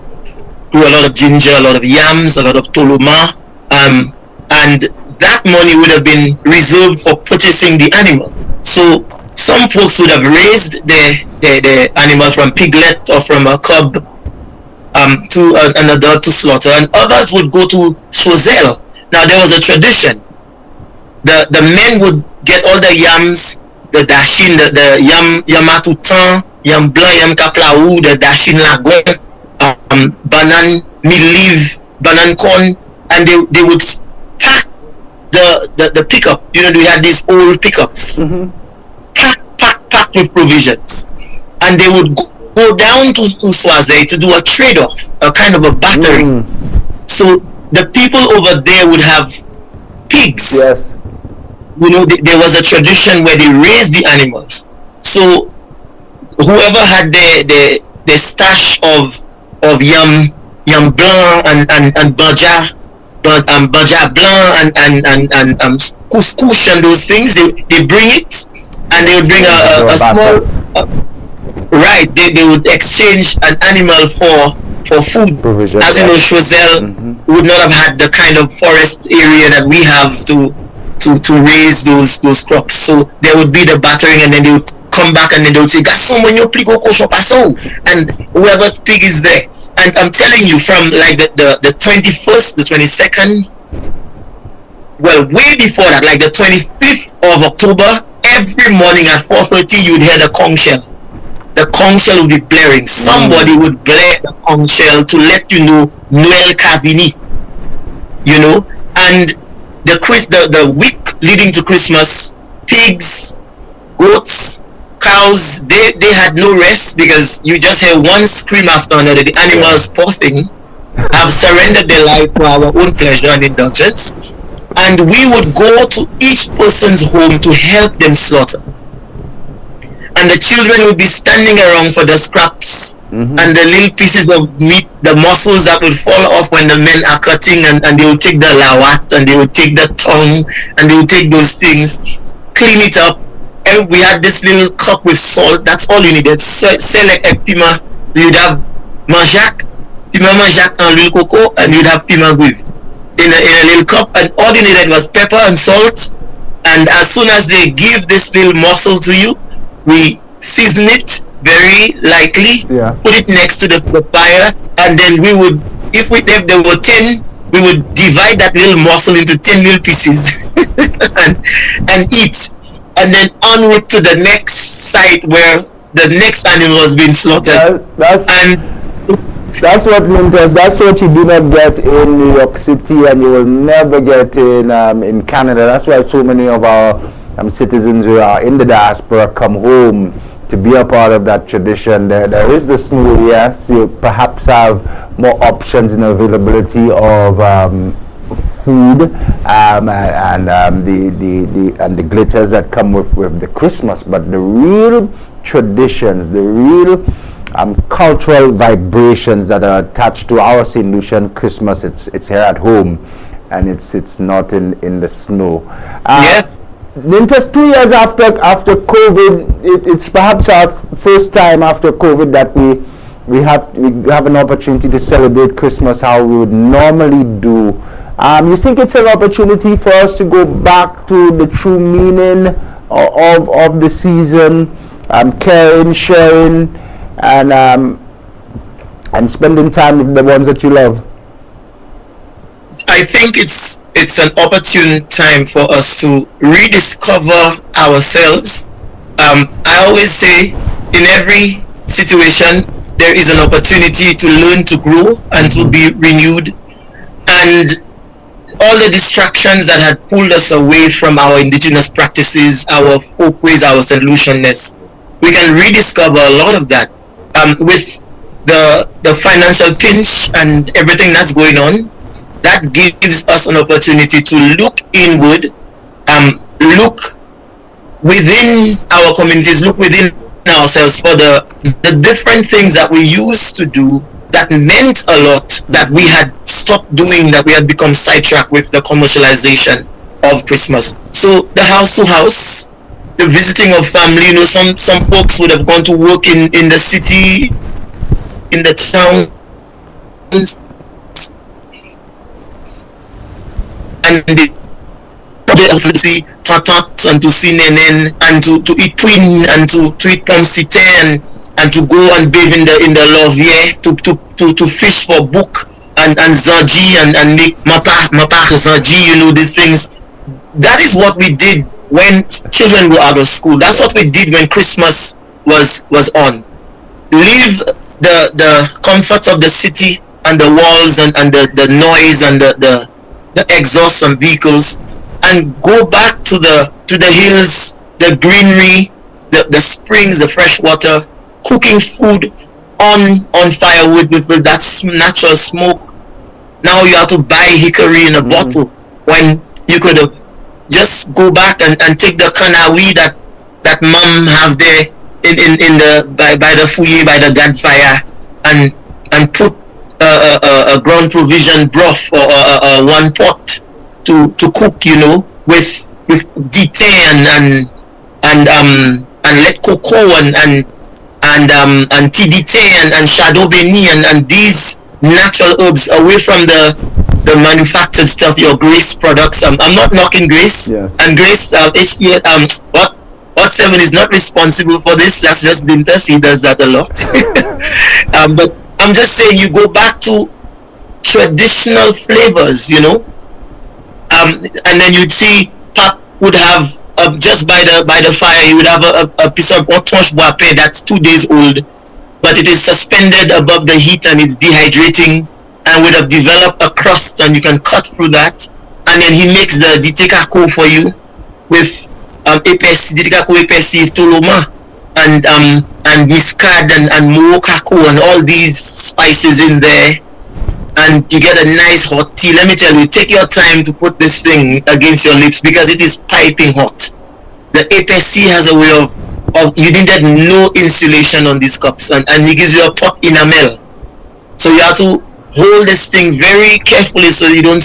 do a lot of ginger, a lot of yams, a lot of toloma, and that money would have been reserved for purchasing the animal. So some folks would have raised the animal from piglet or from a cub to an adult to slaughter, and others would go to Choiseul. Now there was a tradition. The men would get all the yams, the dashin, the yam yamatutan, yam blanc, yam kaplaou, the dashin lagon, banan mid-leaf, banan corn, and they would pack the pickup. You know, we had these old pickups, packed with provisions, and they would go down to Swazi to do a trade-off, a kind of a battering. So the people over there would have pigs. Yes. You know, there was a tradition where they raised the animals. So whoever had the stash of yam blanc and baja blanc and couscous and those things, they bring it, and they would bring a small right, they would exchange an animal for food. Provision, as you know, Choiseul would not have had the kind of forest area that we have to raise those crops. So there would be the battering, and then they would come back and then they would say, "Garçon, mon yo pligo ko paso," and whoever's pig is there. And I'm telling you, from like the 21st, the 22nd, well, way before that, like the 25th of October, every morning at 4:30, you'd hear the conch shell. The conch shell would be blaring. Somebody would blare the conch shell to let you know Noel Cavini. You know, and the week leading to Christmas, pigs, goats, cows, they had no rest, because you just hear one scream after another. The animals, poor thing, have surrendered their life for our own pleasure and indulgence, and we would go to each person's home to help them slaughter. And the children would be standing around for the scraps and the little pieces of meat, the muscles that would fall off when the men are cutting, and they would take the lawat, and they would take the tongue, and they would take those things, clean it up. And we had this little cup with salt. That's all you needed. Select a pima. You'd have manjac, pima manjac and little cocoa, and you'd have pima guive in a little cup. And all you needed was pepper and salt. And as soon as they give this little morsel to you, we season it very lightly, put it next to the fire, and then we would, if there were 10, we would divide that little morsel into 10 little pieces and eat, and then en route to the next site where the next animal was being slaughtered. That's what NINITUS, that's what you do not get in New York City, and you will never get in Canada. That's why so many of our citizens who are in the diaspora come home to be a part of that tradition. There is the snow, yes. You perhaps have more options in availability of food and the glitters that come with the Christmas, but the real traditions, the real cultural vibrations that are attached to our St. Lucian Christmas, it's here at home, and it's not in the snow. NINITUS, 2 years after COVID, it's perhaps our first time after COVID that we have an opportunity to celebrate Christmas how we would normally do. You think it's an opportunity for us to go back to the true meaning of the season, caring, sharing, and spending time with the ones that you love? I think it's an opportune time for us to rediscover ourselves. I always say, in every situation, there is an opportunity to learn, to grow, and to be renewed. And all the distractions that had pulled us away from our indigenous practices, our folkways, our St. Lucianness, we can rediscover a lot of that. With the financial pinch and everything that's going on, that gives us an opportunity to look inward, look within our communities, look within ourselves for the different things that we used to do that meant a lot, that we had stopped doing, that we had become sidetracked with the commercialization of Christmas. So the house to house, the visiting of family, some folks would have gone to work in the city, in the towns, and they to see tatats and to see nenen and to eat puin and to eat pomsite and to go and bathe in the lovier, to fish for book and zanji and make mapa zanji, these things. That is what we did when children were out of school. That's what we did when Christmas was on. Leave the comforts of the city and the walls and the noise and the exhaust on vehicles, and go back to the hills, the greenery, the springs, the fresh water, cooking food on firewood with that natural smoke. Now you have to buy hickory in a bottle when you could have just go back and take the kanawi that mom have there by the fouye, by the gunfire, and put a ground provision broth or one pot to cook, with ditain and let cocoa and tidite and shadow beni and these natural herbs away from the manufactured stuff, your Grace products. I'm not knocking Grace, yes. And Grace what 7 is not responsible for this. That's just NINITUS. He does that a lot. But I'm just saying, you go back to traditional flavors, and then you'd see Pap would have just by the fire, you would have a piece of orange boape that's 2 days old, but it is suspended above the heat and it's dehydrating and would have developed a crust, and you can cut through that, and then he makes the ditekako for you with ditekako epesi toloma and miscad and mookako and all these spices in there, and you get a nice hot tea. Let me tell you, take your time to put this thing against your lips because it is piping hot. The APC has a way of you needed no insulation on these cups, and he gives you a pot enamel, so you have to hold this thing very carefully so you don't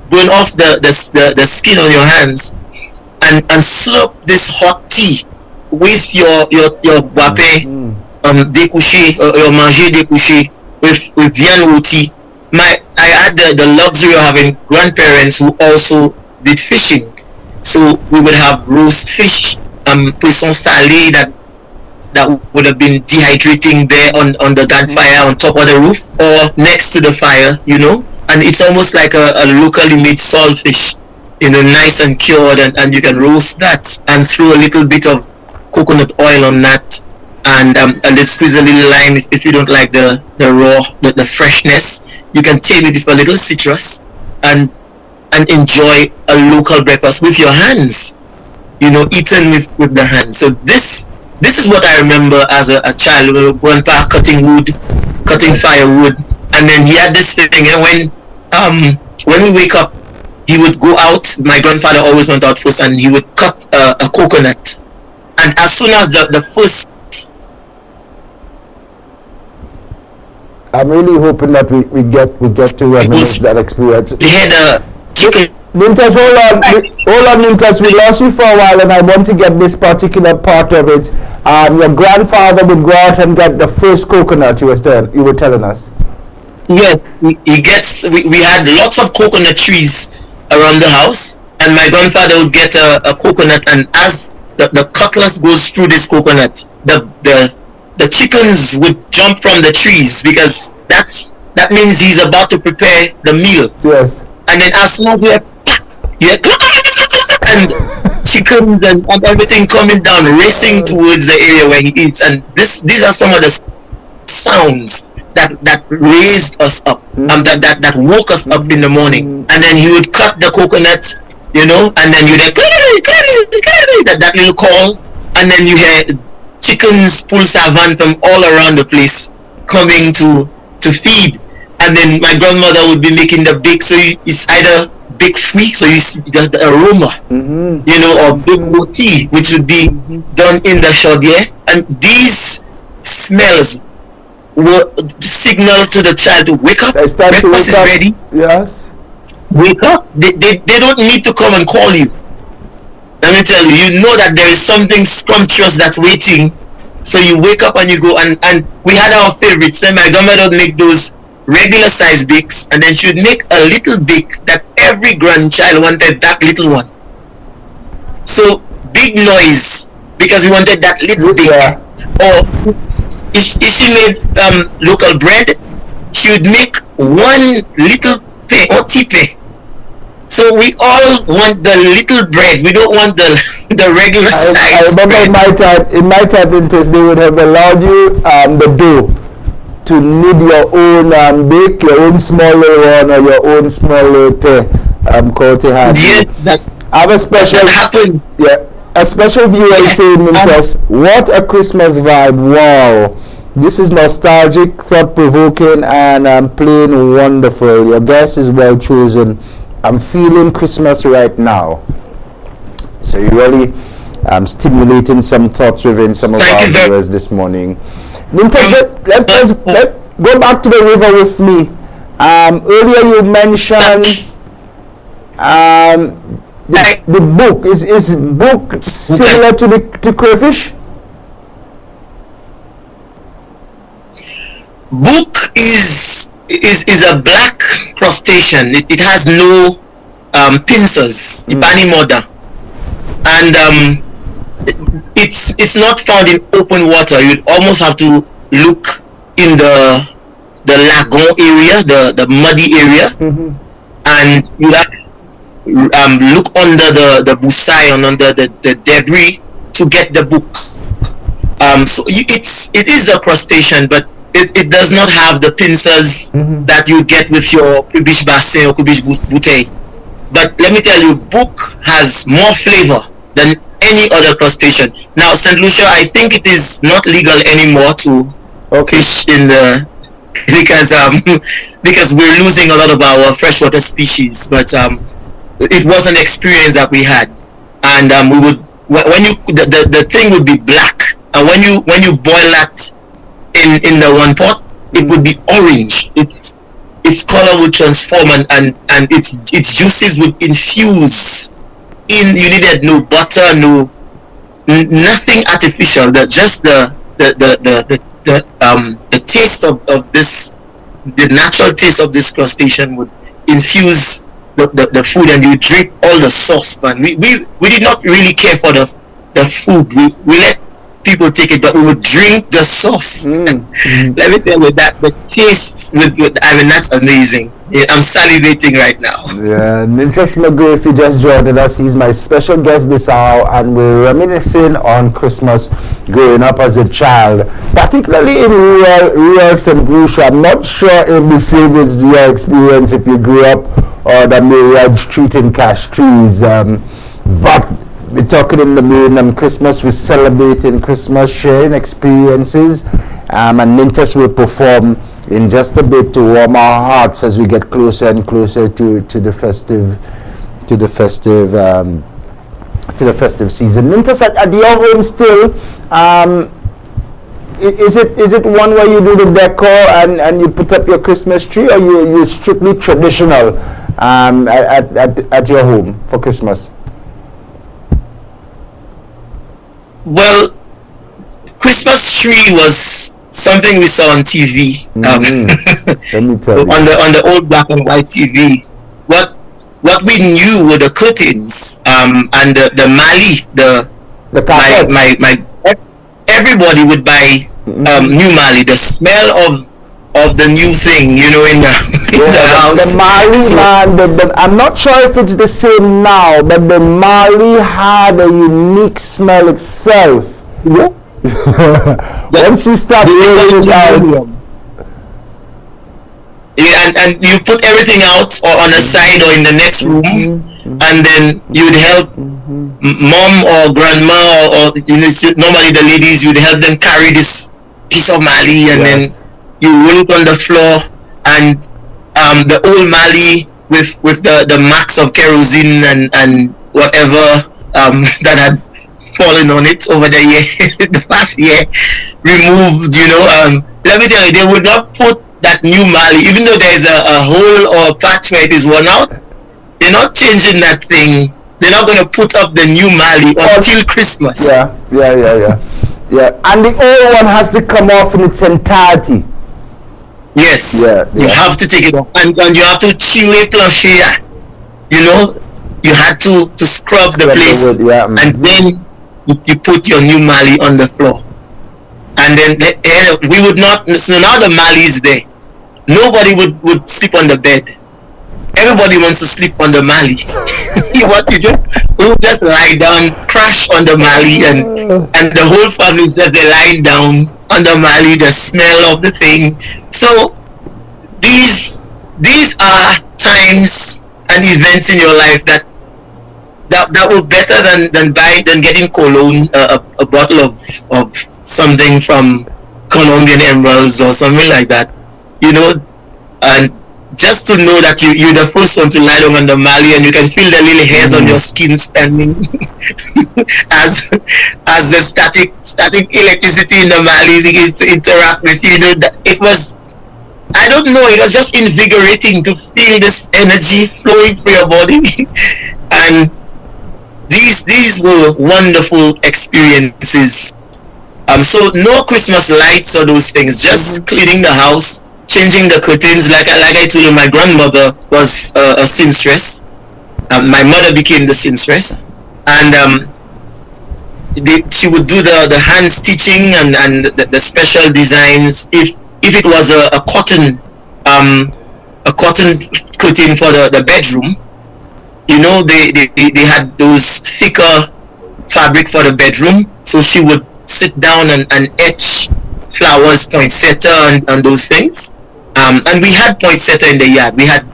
burn off the skin on your hands, and slurp this hot tea with your boape découché, your manger découché with viande rôti. I had the luxury of having grandparents who also did fishing, so we would have roast fish, poisson salé that would have been dehydrating there on the gunfire on top of the roof or next to the fire, and it's almost like a locally made saltfish, nice and cured, and you can roast that and throw a little bit of coconut oil on that and let's squeeze a little lime if you don't like the raw, the freshness. You can tail it with a little citrus and enjoy a local breakfast with your hands, eaten with the hands. So this is what I remember as a child. Grandpa cutting firewood, and then he had this thing, and when we wake up, he would go out. My grandfather always went out first, and he would cut a coconut, and as soon as the first, I'm really hoping that we get to reminisce that experience. They had a chicken. Nintas, hold on, Nintas. We lost you for a while, and I want to get this particular part of it. Your grandfather would go out and get the first coconut. You were telling us. Yes, we had lots of coconut trees around the house, and my grandfather would get a coconut, and as the cutlass goes through this coconut, the chickens would jump from the trees, because that means he's about to prepare the meal. Yes. And then as soon as you hear and chickens and everything coming down, racing towards the area where he eats, and these are some of the sounds that raised us up, that woke us up in the morning. And then he would cut the coconut, and then you hear that little call, and then you hear chickens pull savant from all around the place coming to feed. And then my grandmother would be making the bake, so it's either bake free, so you see just the aroma, or bake roti, which would be done in the chaudière. And these smells will signal to the child to wake up. Breakfast is ready. Yes. Wake up. They don't need to come and call you. Let me tell you, you know that there is something scrumptious that's waiting. So you wake up and you go, and we had our favorites. And my grandmother would make those regular size bakes, and then she would make a little bake that every grandchild wanted, that little one. So big noise, because we wanted that little bake. Yeah. Or if she made local bread, she would make one little pay or tipe. So we all want the little bread. We don't want the regular size. I remember bread. in my type interest, they would have allowed you the dough to knead your own bake your own small little one or your own small little pay. Yes, I have a special. That happened. Yeah, a special viewer is saying, Nintas, what a Christmas vibe! Wow. This is nostalgic, thought-provoking, and plain wonderful. Your guest is well chosen. I'm feeling Christmas right now. So you're really stimulating some thoughts within some of our viewers this morning. Nintas, let's go back to the river with me. Earlier you mentioned the book. Is book similar to crayfish? Book is a black crustacean. It has no pincers, and it's not found in open water. You'd almost have to look in the lagoon area, the muddy area, and you have look under the busae and under the debris to get the book. So it is a crustacean, but it does not have the pincers that you get with your cubish bassin or cubish bouteille. But let me tell you, book has more flavor than any other crustacean. Now, St. Lucia, I think it is not legal anymore to fish in the because we're losing a lot of our freshwater species. But it was an experience that we had, and we would the thing would be black, and when you boil that in the one pot, it would be orange. Its color would transform, and its juices would infuse in. You needed no butter, nothing artificial. Just the taste of this, the natural taste of this crustacean would infuse the food, and you drip all the sauce. But we did not really care for the food. We let people take it, but we would drink the sauce. Let me tell you that the taste that's amazing. I'm salivating right now. Yeah, NINITUS MCGREE, if you just joined us, he's my special guest this hour, and we're reminiscing on Christmas growing up as a child, particularly in rural St. Lucia. I'm not sure if the same is your experience if you grew up on the Myriad Street in Cash Trees, but we're talking in the main Christmas, we're celebrating Christmas, sharing experiences, and NINITUS will perform in just a bit to warm our hearts as we get closer and closer to the festive season. NINITUS, at your home still, is it one where you do the decor and you put up your Christmas tree, or you're strictly traditional at your home for Christmas? Well, Christmas tree was something we saw on TV. Let me tell you. On the old black and white TV. What we knew were the curtains, and the mali, the carpet. My everybody would buy new mali. The smell of the new thing, in the house. The Mali, man, I'm not sure if it's the same now, but the Mali had a unique smell itself. Yeah. Once you start rolling it out. Yeah, and you put everything out or on the side or in the next room, and then you'd help mom or grandma or normally the ladies, you'd help them carry this piece of Mali, and then you roll it on the floor, and the old Mali with the marks of kerosene and whatever that had fallen on it over the year, the past year, removed. Let me tell you, they would not put that new Mali, even though there's a hole or a patch where it is worn out. They're not changing that thing. They're not going to put up the new Mali until Christmas. Yeah. And the old one has to come off in its entirety. Yes, you have to take it off, and you have to chiwe plancher. You had to scrub the place, and then you put your new Mali on the floor, and then we would not. So now the Mali is there. Nobody would sleep on the bed. Everybody wants to sleep on the Mali. What you do? We would just lie down, crash on the Mali, and the whole family is just lying down on the Mali. The smell of the thing. So these are times and events in your life that were better than getting cologne, a bottle of something from Colombian Emeralds or something like that. And just to know that you're the first one to lie down on the Mali, and you can feel the little hairs on your skin standing as the static electricity in the Mali begins to interact with you. It was, I don't know, it was just invigorating to feel this energy flowing through your body. And these were wonderful experiences. So no Christmas lights or those things, just cleaning the house, changing the curtains. Like I told you, my grandmother was a seamstress. My mother became the seamstress, and she would do the hand stitching and the special designs. If it was a cotton curtain for the bedroom, they had those thicker fabric for the bedroom, so she would sit down and etch flowers, poinsettia and those things. And we had poinsettia in the yard. We had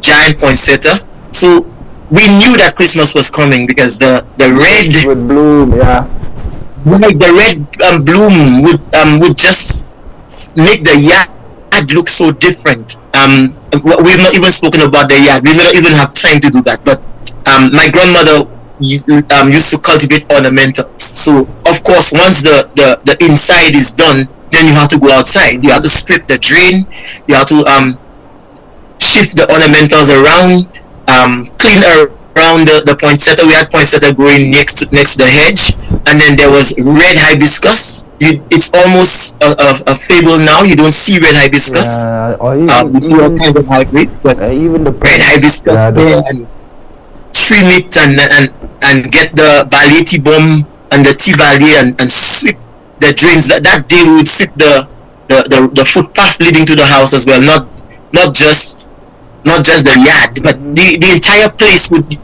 giant poinsettia. So we knew that Christmas was coming because the red would bloom, like the red bloom would just make the yard look so different. We've not even spoken about the yard. We don't even have time to do that. But my grandmother used to cultivate ornamentals. So of course, once the inside is done, then you have to go outside. You have to strip the drain. You have to shift the ornamentals around, clean around the poinsettia. We had poinsettia growing next to the hedge, and then there was red hibiscus. It's almost a fable now. You don't see red hibiscus. You see all kinds of hybrids, but even the red hibiscus there, and trim it and get the baleti bomb and the tea ballet and sweep the drains. That day we would sweep the footpath leading to the house as well, not just the yard, but the entire place would be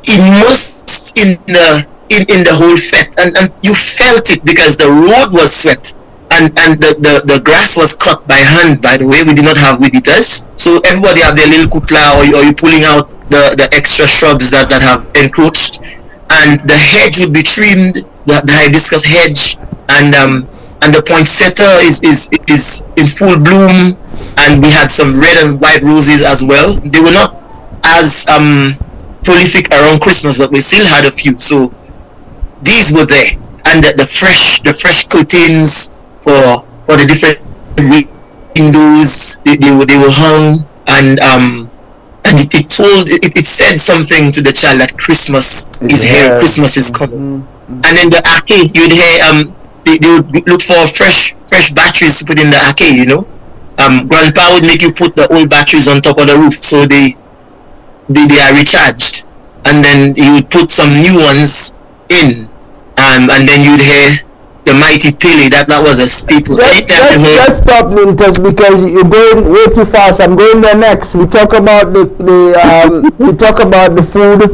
immersed in the whole fete, and you felt it because the road was swept, and the grass was cut by hand. By the way, we did not have weed eaters, so everybody have their little kutla, or you pulling out the extra shrubs that have encroached, and the hedge would be trimmed, the hibiscus hedge, and the poinsettia is in full bloom, and we had some red and white roses as well. They were not as prolific around Christmas, but we still had a few. So these were there, and the fresh curtains for the different windows, they were hung, and it said something to the child that Christmas is here, Christmas is coming. And then the arcade, you'd hear they would look for fresh batteries to put in the arcade, you know. Grandpa would make you put the old batteries on top of the roof, so they are recharged, and then you would put some new ones in, and then you'd hear the mighty Pele. That was a staple. Let's stop, Nintus, because you're going way too fast. I'm going there next. We talk about we talk about the food,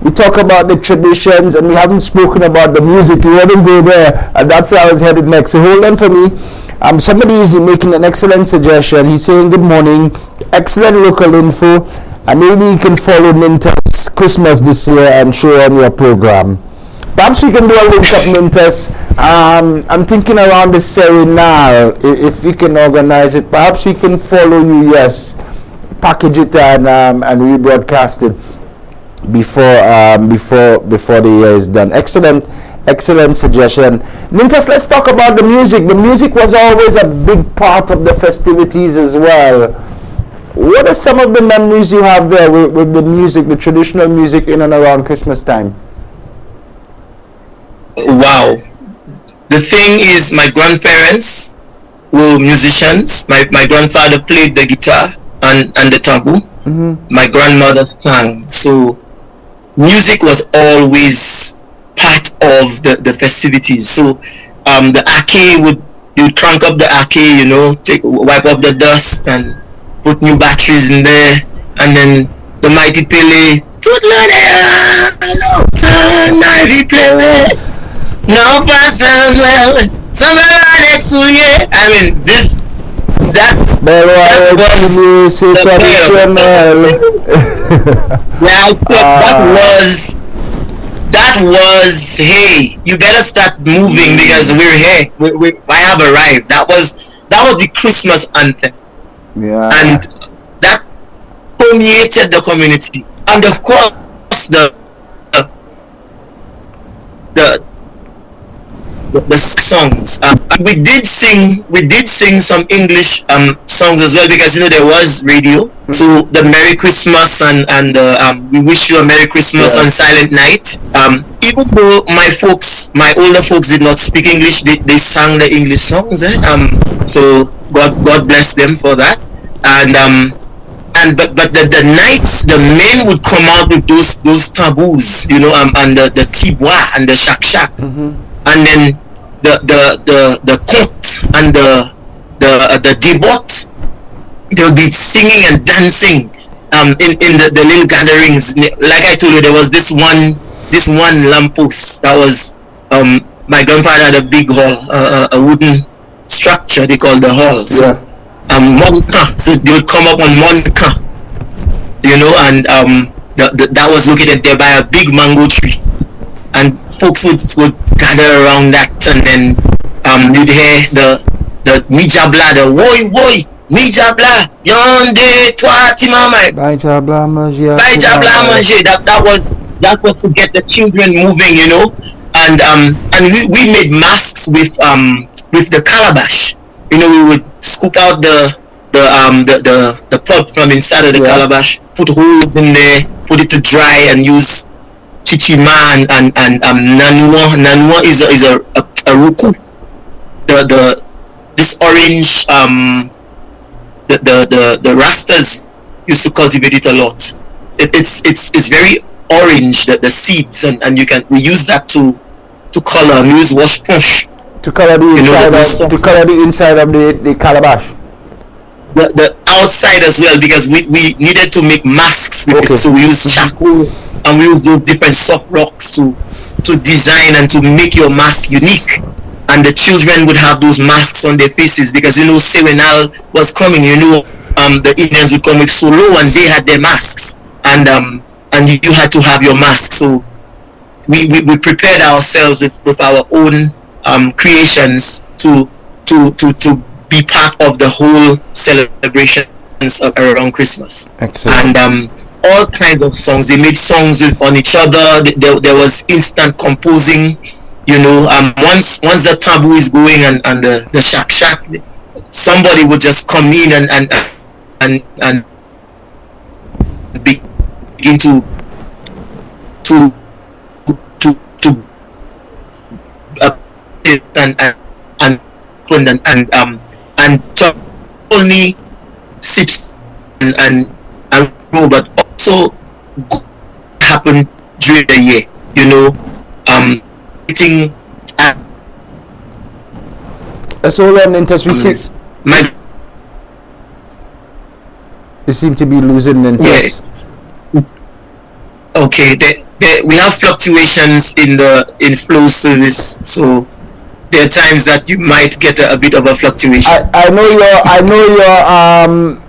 we talk about the traditions, and we haven't spoken about the music. You wouldn't go there, and that's where I was headed next. So hold on for me. Somebody is making an excellent suggestion. He's saying good morning, excellent local info, and maybe you can follow Nintus Christmas this year and show on your program. Perhaps we can do a link up, Nintus. I'm thinking around the Serenal, if we can organize it. Perhaps we can follow you, yes, package it and rebroadcast it before the year is done. Excellent suggestion. Nintus, let's talk about the music. The music was always a big part of the festivities as well. What are some of the memories you have there with the music, the traditional music in and around Christmas time? Wow. The thing is, my grandparents were musicians. My grandfather played the guitar and the taboo. My grandmother sang. So music was always part of the festivities. So the arcade they would crank up the arcade, you know, wipe up the dust and put new batteries in there, and then the mighty Pele. No person well. I mean, that was hey, you better start moving because we're here. I have arrived. That was the Christmas anthem. Yeah. And that permeated the community. And of course the songs. We did sing some English songs as well, because you know there was radio. So the Merry Christmas and We Wish You a Merry Christmas on Silent Night. Even though my older folks did not speak English, they sang the English songs. So God bless them for that. But the nights, the men would come out with those taboos, you know, and the tibois and the shak, and then the court and the debot. They'll be singing and dancing in the little gatherings. Like I told you, there was this one lamppost that was my grandfather had a big hall, a wooden structure they called the hall. So so they would come up on Monka, you know, and that was located there by a big mango tree, and folks would gather around that, and then you'd hear the mijabla, the woy mijabla yonde toi timama bijabla manger. That was to get the children moving, you know, and we made masks with the calabash. You know, we would scoop out the pulp from inside of the calabash, put holes in there, put it to dry, and use chichima and nanua. Nanua is a ruku. This orange the Rastas used to cultivate it a lot. It's very orange, the seeds, and we use that to to color, and we use wash punch to color the inside of the calabash. The outside as well, because we needed to make masks with it, so we use charcoal and we use those different soft rocks to design and to make your mask unique. And the children would have those masks on their faces, because Serenal was coming, the Indians would come with Solo and they had their masks, and you had to have your mask. So we prepared ourselves with our own creations to be part of the whole celebrations around Christmas. Excellent. And all kinds of songs. They made songs on each other. There was instant composing. Once the taboo is going and the shack, somebody would just come in and begin to and only sips and grow, but also happen during the year. Eating. That's all on interest. You seem to be losing interest. Yeah. Okay, we have fluctuations in flow service, so there are times that you might get a bit of a fluctuation. I know your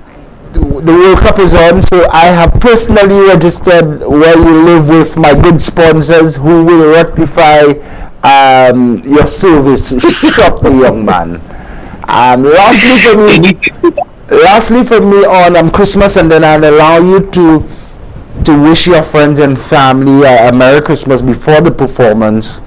the World Cup is on, so I have personally registered where you live with my good sponsors who will rectify your service. Shop the young man. Lastly for me on Christmas, and then I'll allow you to wish your friends and family a Merry Christmas before the performance.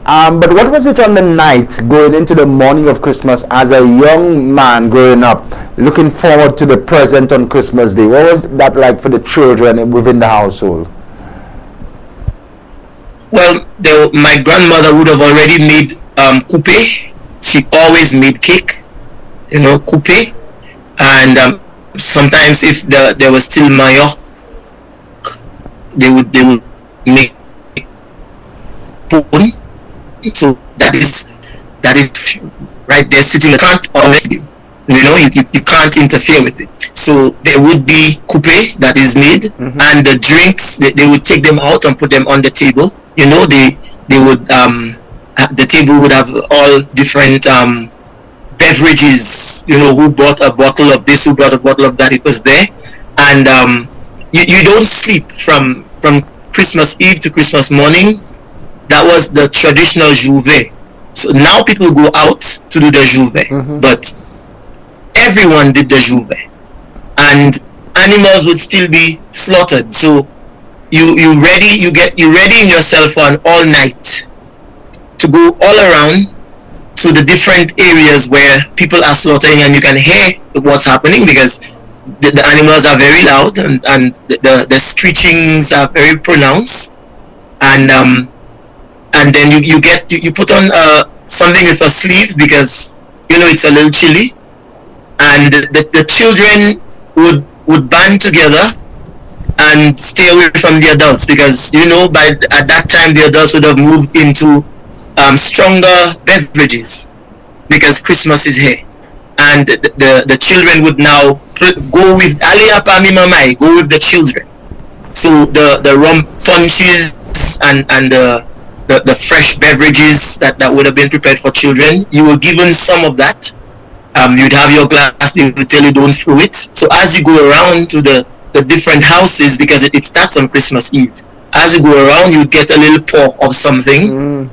But what was it on the night going into the morning of Christmas as a young man growing up, looking forward to the present on Christmas Day? What was that like for the children within the household? Well, my grandmother would have already made coupe. She always made cake, coupe. And sometimes if there was still mayo, they would make pone. So that is right there sitting. You can't honestly, you can't interfere with it. So there would be coupe that is made, and the drinks they would take them out and put them on the table. They would the table would have all different beverages. Who bought a bottle of this, who brought a bottle of that. It was there, and you don't sleep from Christmas Eve to Christmas morning. That was the traditional Juve. So now people go out to do the Juve, but everyone did the Juve, and animals would still be slaughtered. So you ready in yourself for an all night to go all around to the different areas where people are slaughtering, and you can hear what's happening, because the animals are very loud, and the screechings are very pronounced, and then you put on something with a sleeve, because it's a little chilly, and the children would band together and stay away from the adults, because at that time the adults would have moved into stronger beverages, because Christmas is here, and the children would now go with go with the children. So the rum punches and the fresh beverages that would have been prepared for children, you were given some of that. You'd have your glass, they would tell you don't throw it. So as you go around to the different houses, because it starts on Christmas Eve, as you go around, you get a little pour of something.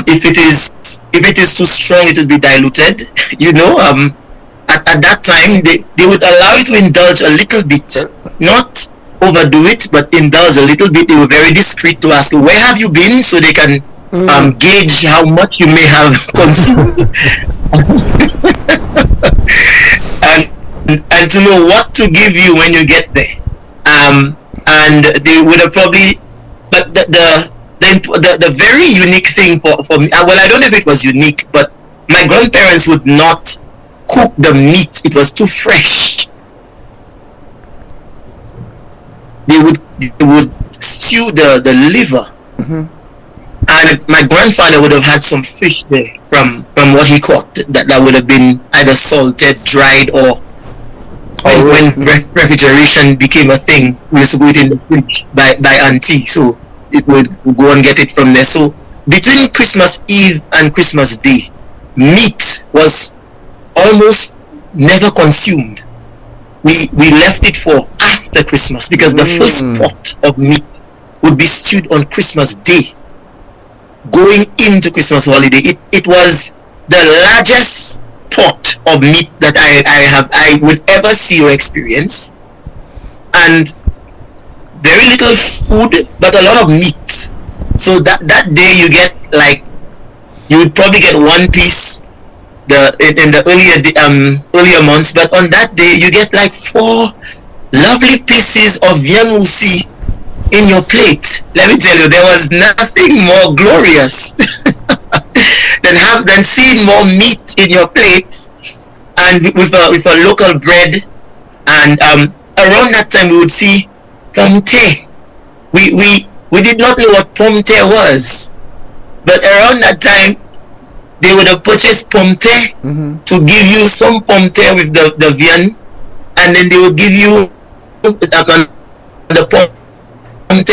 If it is too strong, it will be diluted. At that time they would allow you to indulge a little bit, not overdo it, but indulge a little bit. They were very discreet to ask, where have you been, so they can gauge how much you may have consumed, and to know what to give you when you get there. And they would have probably, but the very unique thing for me, well, I don't know if it was unique, but my grandparents would not cook the meat. It was too fresh. They would stew the liver, And my grandfather would have had some fish there from what he caught that would have been either salted, dried, or when refrigeration became a thing, we used to put it in the fridge by auntie, so it would go and get it from there. So between Christmas Eve and Christmas Day, meat was almost never consumed. We left it for after Christmas, because the first pot of meat would be stewed on Christmas Day, going into Christmas holiday. It was the largest pot of meat that I would ever see or experience, and very little food but a lot of meat. So that day you get, like, you would probably get one piece in the earlier months, but on that day you get like 4 lovely pieces of viande aussi in your plate. Let me tell you, there was nothing more glorious than seeing more meat in your plate, and with a local bread. And around that time we would see pomte. We did not know what pomte was, but around that time they would have purchased pomte to give you some pomte with the viande, and then they would give you the pomte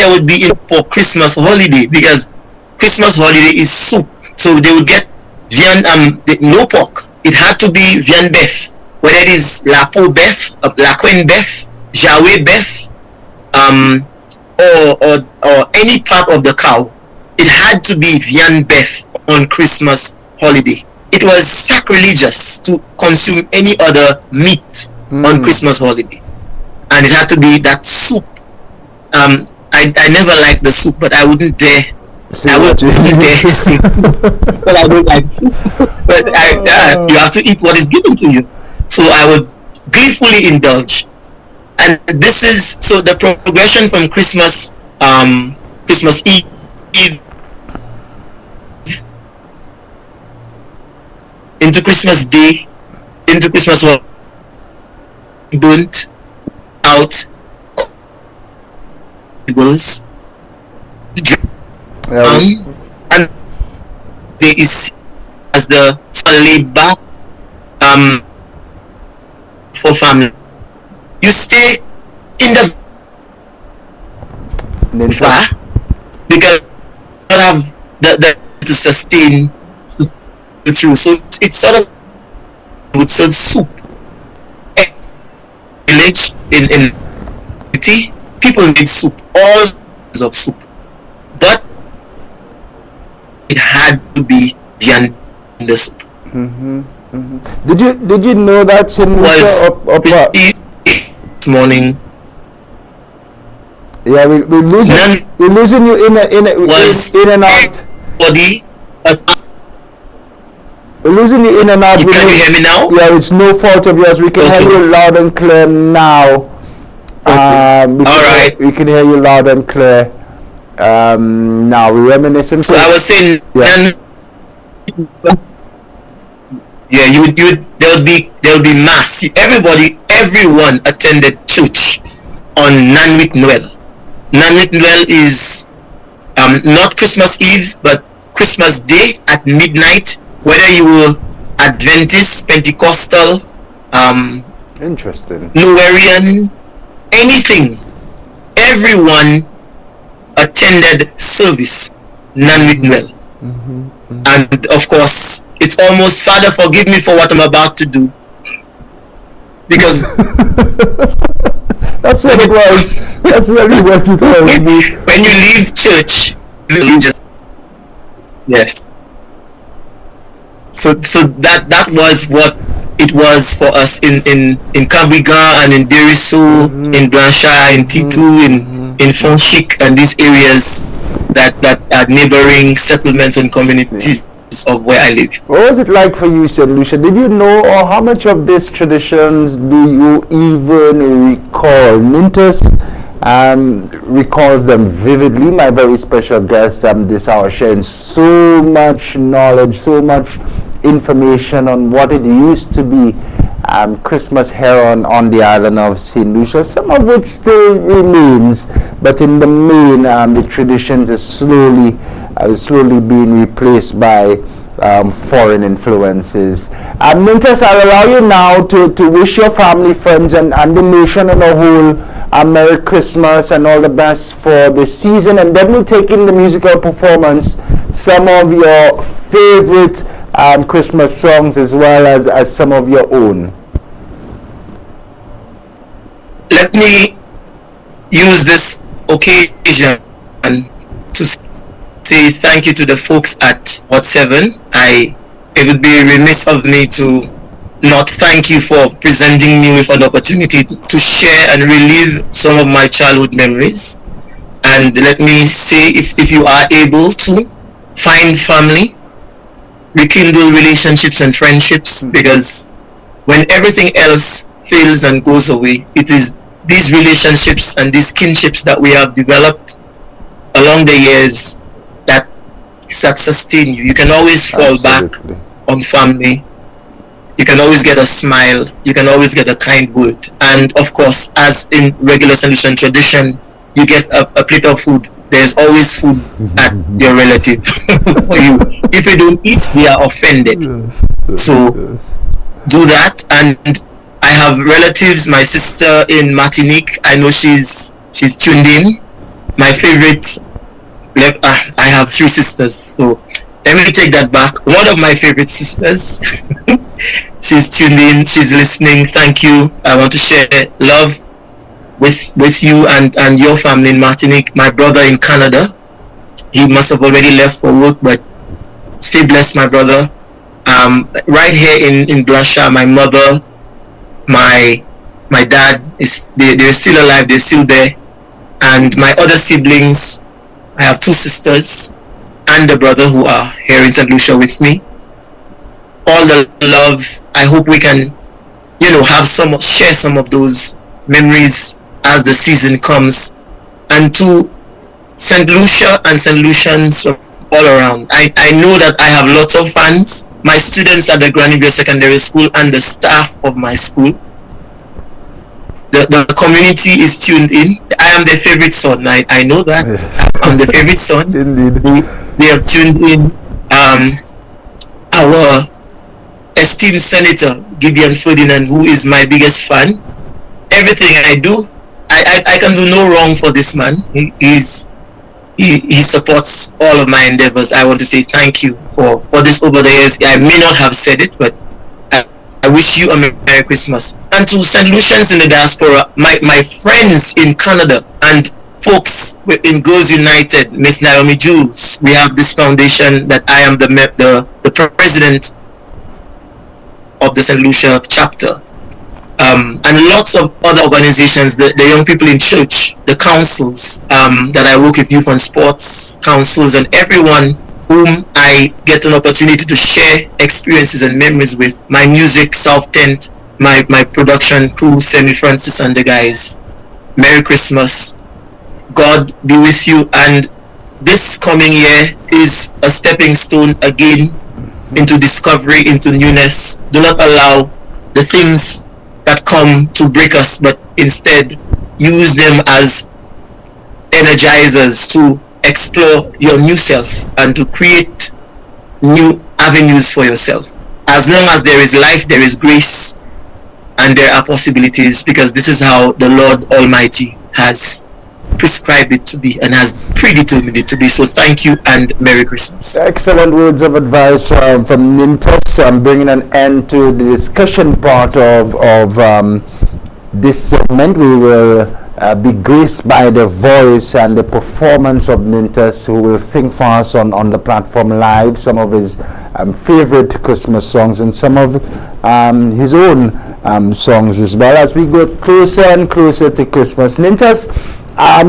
would be in for Christmas holiday, because Christmas holiday is soup. So they would get viande, no pork. It had to be viande beef, whether it is la peau beef, la queen beef, jawe beef, or any part of the cow. It had to be viande beef on Christmas holiday. It was sacrilegious to consume any other meat on Christmas holiday, and it had to be that soup. I never liked the soup, but I wouldn't dare. I wouldn't dare soup. But I don't like soup. But you have to eat what is given to you. So I would gleefully indulge. And this is so the progression from Christmas Eve into Christmas Day, into Christmas burnt out tables, and there is as the laid back for family. You stay in the far because you don't have the to sustain through. So it's sort of would serve soup. Village in city, people made soup, all kinds of soup, but it had to be viande in the soup. Did you know that Saint Lucia this morning? Yeah, we're losing you in and out. Body. We're losing you in and out. Can you hear me now? Yeah, it's no fault of yours. We can hear you loud and clear now. We can hear you loud and clear. Now we're reminiscing. So I was saying, there would be mass. Everyone attended church on Nanwit Noel. Nanwit Noel is not Christmas Eve, but Christmas Day at midnight. Whether you were Adventist, Pentecostal, interesting, Newarian, anything, everyone attended service, Nanwit Noel. And of course, it's almost, Father, forgive me for what I'm about to do, because that's what it was. That's really what it was. When you leave church, religion. Yes. So that was what it was for us in Kabiga and in Deriso, in Blanchard, in T2, in Fonchik, and these areas that are neighboring settlements and communities of where I live. What was it like for you, Saint Lucia? Did you know, or how much of these traditions do you even recall? NINITUS recalls them vividly. My very special guest this hour sharing so much knowledge, so much information on what it used to be Christmas here on the island of Saint Lucia, some of which still remains, but in the main the traditions is slowly slowly being replaced by foreign influences. Nintus, I'll allow you now to wish your family, friends, and the nation on a whole a Merry Christmas and all the best for the season, and then we'll take in the musical performance, some of your favorite Christmas songs as well as some of your own. Let me use this occasion to say thank you to the folks at Hot 7. It would be remiss of me to not thank you for presenting me with an opportunity to share and relive some of my childhood memories. And let me say, if you are able to find family, rekindle relationships and friendships, because when everything else fails and goes away, it is these relationships and these kinships that we have developed along the years that sustain you. You can always fall back on family. You can always get a smile. You can always get a kind word. And of course, as in regular St. Lucian tradition, you get a plate of food. There's always food at your relative for you. If you don't eat, they are offended. So do that. And I have relatives, my sister in Martinique, I know she's tuned in. My favorite, I have 3 sisters, so let me take that back. One of my favorite sisters, she's tuned in, she's listening. Thank you. I want to share love with you and your family in Martinique. My brother in Canada, he must have already left for work, but stay blessed, my brother. Right here in Blanchard, my mother, my dad, they're still alive, they're still there. And my other siblings, I have 2 sisters and a brother who are here in St. Lucia with me. All the love. I hope we can, share some of those memories as the season comes. And to St. Lucia and St. Lucians all around, I know that I have lots of fans. My students at the Granivere Secondary School and the staff of my school. The community is tuned in. I am their favorite son. I know that. Yes. I'm the favorite son. Indeed. They have tuned in. Our esteemed Senator Gideon Ferdinand, who is my biggest fan. Everything I do, I can do no wrong for this man. He supports all of my endeavors. I want to say thank you for this over the years. I may not have said it, but I wish you a Merry Christmas. And to St. Lucians in the diaspora, my friends in Canada and folks in Girls United, Miss Naomi Jules, we have this foundation that I am the president of the St. Lucia chapter. And lots of other organizations, the young people in church, the councils that I work with, youth and sports councils, and everyone whom I get an opportunity to share experiences and memories with. My music, South Tent, my production crew, Sammy Francis and the guys. Merry Christmas. God be with you. And this coming year is a stepping stone again into discovery, into newness. Do not allow the things that come to break us, but instead use them as energizers to explore your new self and to create new avenues for yourself. As long as there is life, there is grace, and there are possibilities, because this is how the Lord Almighty has prescribed it to be and has predetermined it to be. So thank you and Merry Christmas. Excellent words of advice from Nintus. Bringing an end to the discussion part of this segment. We will be graced by the voice and the performance of Nintus, who will sing for us on the platform live some of his favorite Christmas songs and some of his own songs as well, as we go closer and closer to Christmas. Nintus,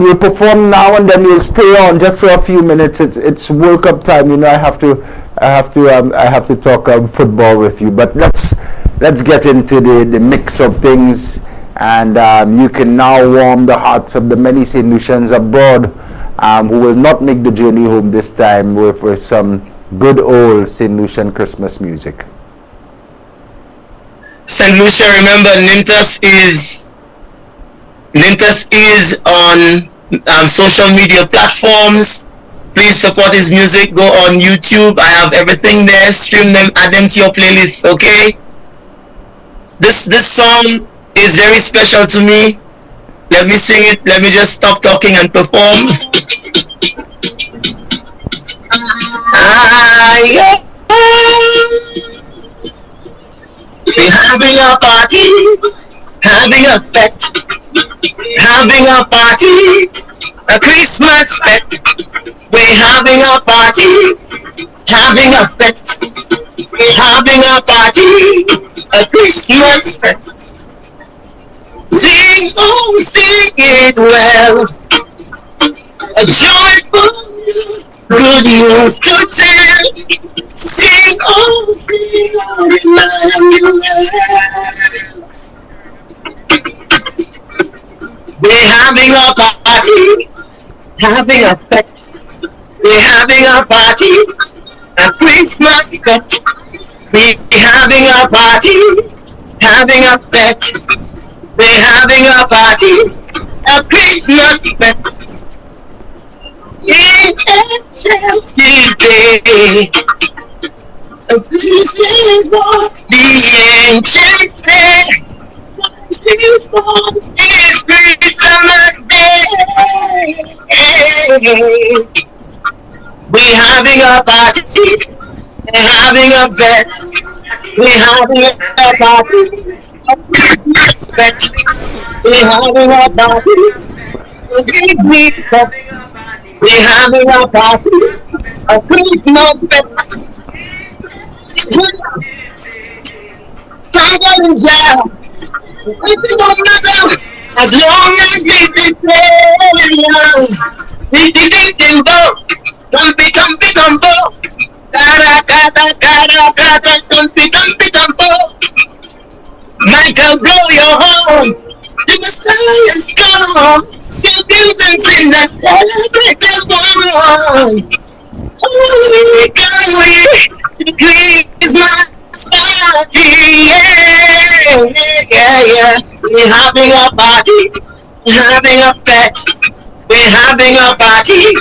you'll perform now and then you'll stay on just for a few minutes. It's World Cup time, I have to talk football with you, but let's get into the mix of things. And you can now warm the hearts of the many St. Lucians abroad who will not make the journey home this time with some good old St. Lucian Christmas music. St. Lucia, remember, Nintus is on social media platforms. Please support his music. Go on YouTube. I have everything there. Stream them, add them to your playlist, okay? This song is very special to me. Let me sing it. Let me just stop talking and perform. We're having a party, having a fete, having a party, a Christmas fete. We're having a party, having a fete, we're having a party, a Christmas fete. Sing, oh, sing it well, a joyful news, good news to tell. Sing, oh, sing, oh, Emmanuel. We're having a party, having a fete. We're having a party, a Christmas fete. We're having a party, having a fete. We're having a party, a Christmas fete. In Chelsea's day, a Christmas born, the ancient day. Christ is born, it's Christmas day. We're having a party, we're having a fete. We're having a party, a Christmas fete. We're having a party, a big fete. We're having a party, a Christmas fete. Tiger and jail, it don't matter as long as we be young. Timbo, tumpy, tumbo. Kata, tumpy, tumbo. Michael, blow your horn. The Messiah's come. Your buildings in the celebrate the one. Holy can we to Christmas party? Yeah. We're having a party, we're having a fete. We're having a party,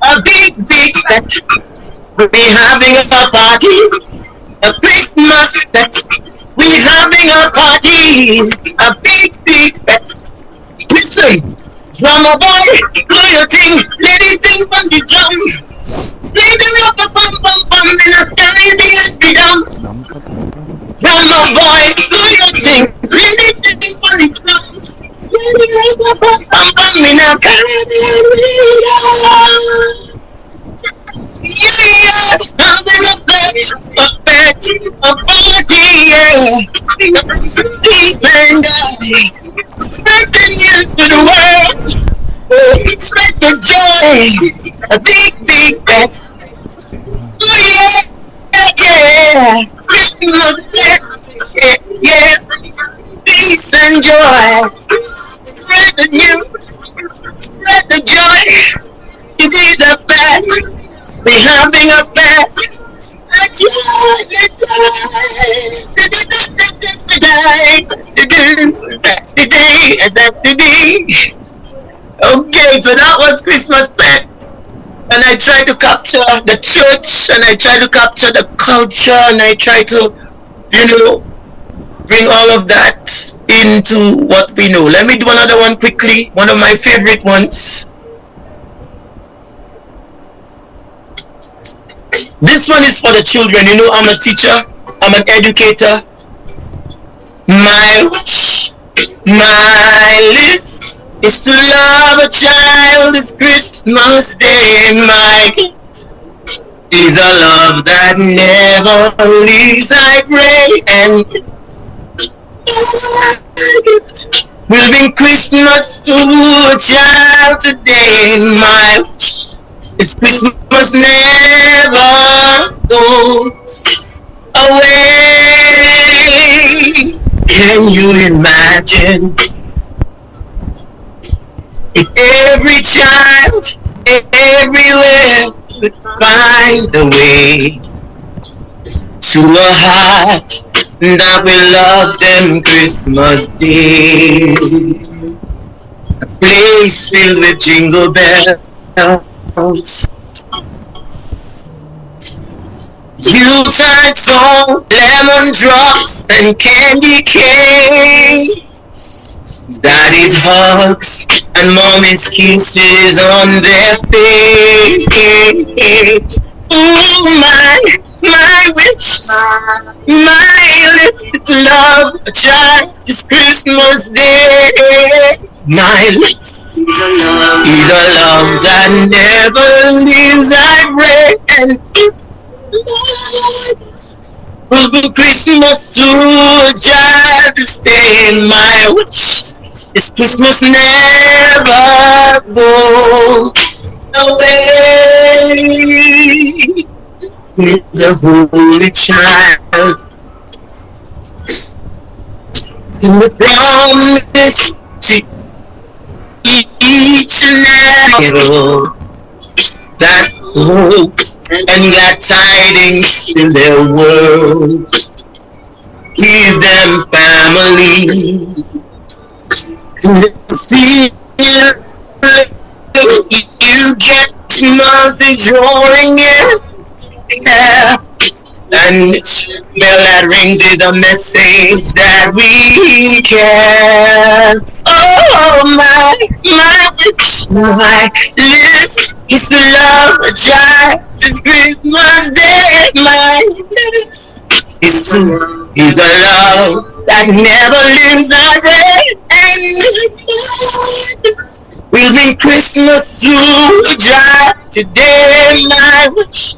a big fete. We're having a party, a Christmas fete. We're having a party, a big fete. Listen, drummer boy, do your thing, let it sing from the drum. Play the rubber bum in a Caribbean rhythm. Drummer boy, do your thing, let it sing from the drum. Play the rubber bum in a Caribbean rhythm. Yeah, having a fete, a party, yeah. Peace and joy, spread the news to the world. Spread the joy, a big fete. Oh yeah, Christmas fete, yeah. Peace and joy, spread the news, spread the joy. It is a fete. We're having a fete, a joy. Okay, so that was Christmas fete, and I try to capture the church, and I try to capture the culture, and I try to, bring all of that into what we know. Let me do another one quickly, one of my favorite ones. This one is for the children. I'm a teacher, I'm an educator. My wish, my list is to love a child this Christmas day. My gift is a love that never leaves, I pray. And my gift will bring Christmas to a child today. My wish is Christmas never goes away. Can you imagine if every child everywhere could find a way to a heart that will love them Christmas Day? A place filled with jingle bells Yuletide song, lemon drops, and candy cane. Daddy's hugs and mommy's kisses on their face. Ooh, my wish, my illicit love, a child this Christmas day. My lips is a love that never leaves, I pray, and it's will be Christmas to a child to stay. My wish is Christmas never goes away. It's a holy child in the promise to each and every that hope and glad tidings in their world. Give them family. See you get message rolling in. Yeah. And bell that rings is a message that we can. Oh my wish, my list is to love a child this Christmas day. My list is a love that never leaves our way. And we'll bring Christmas to a child today. My wish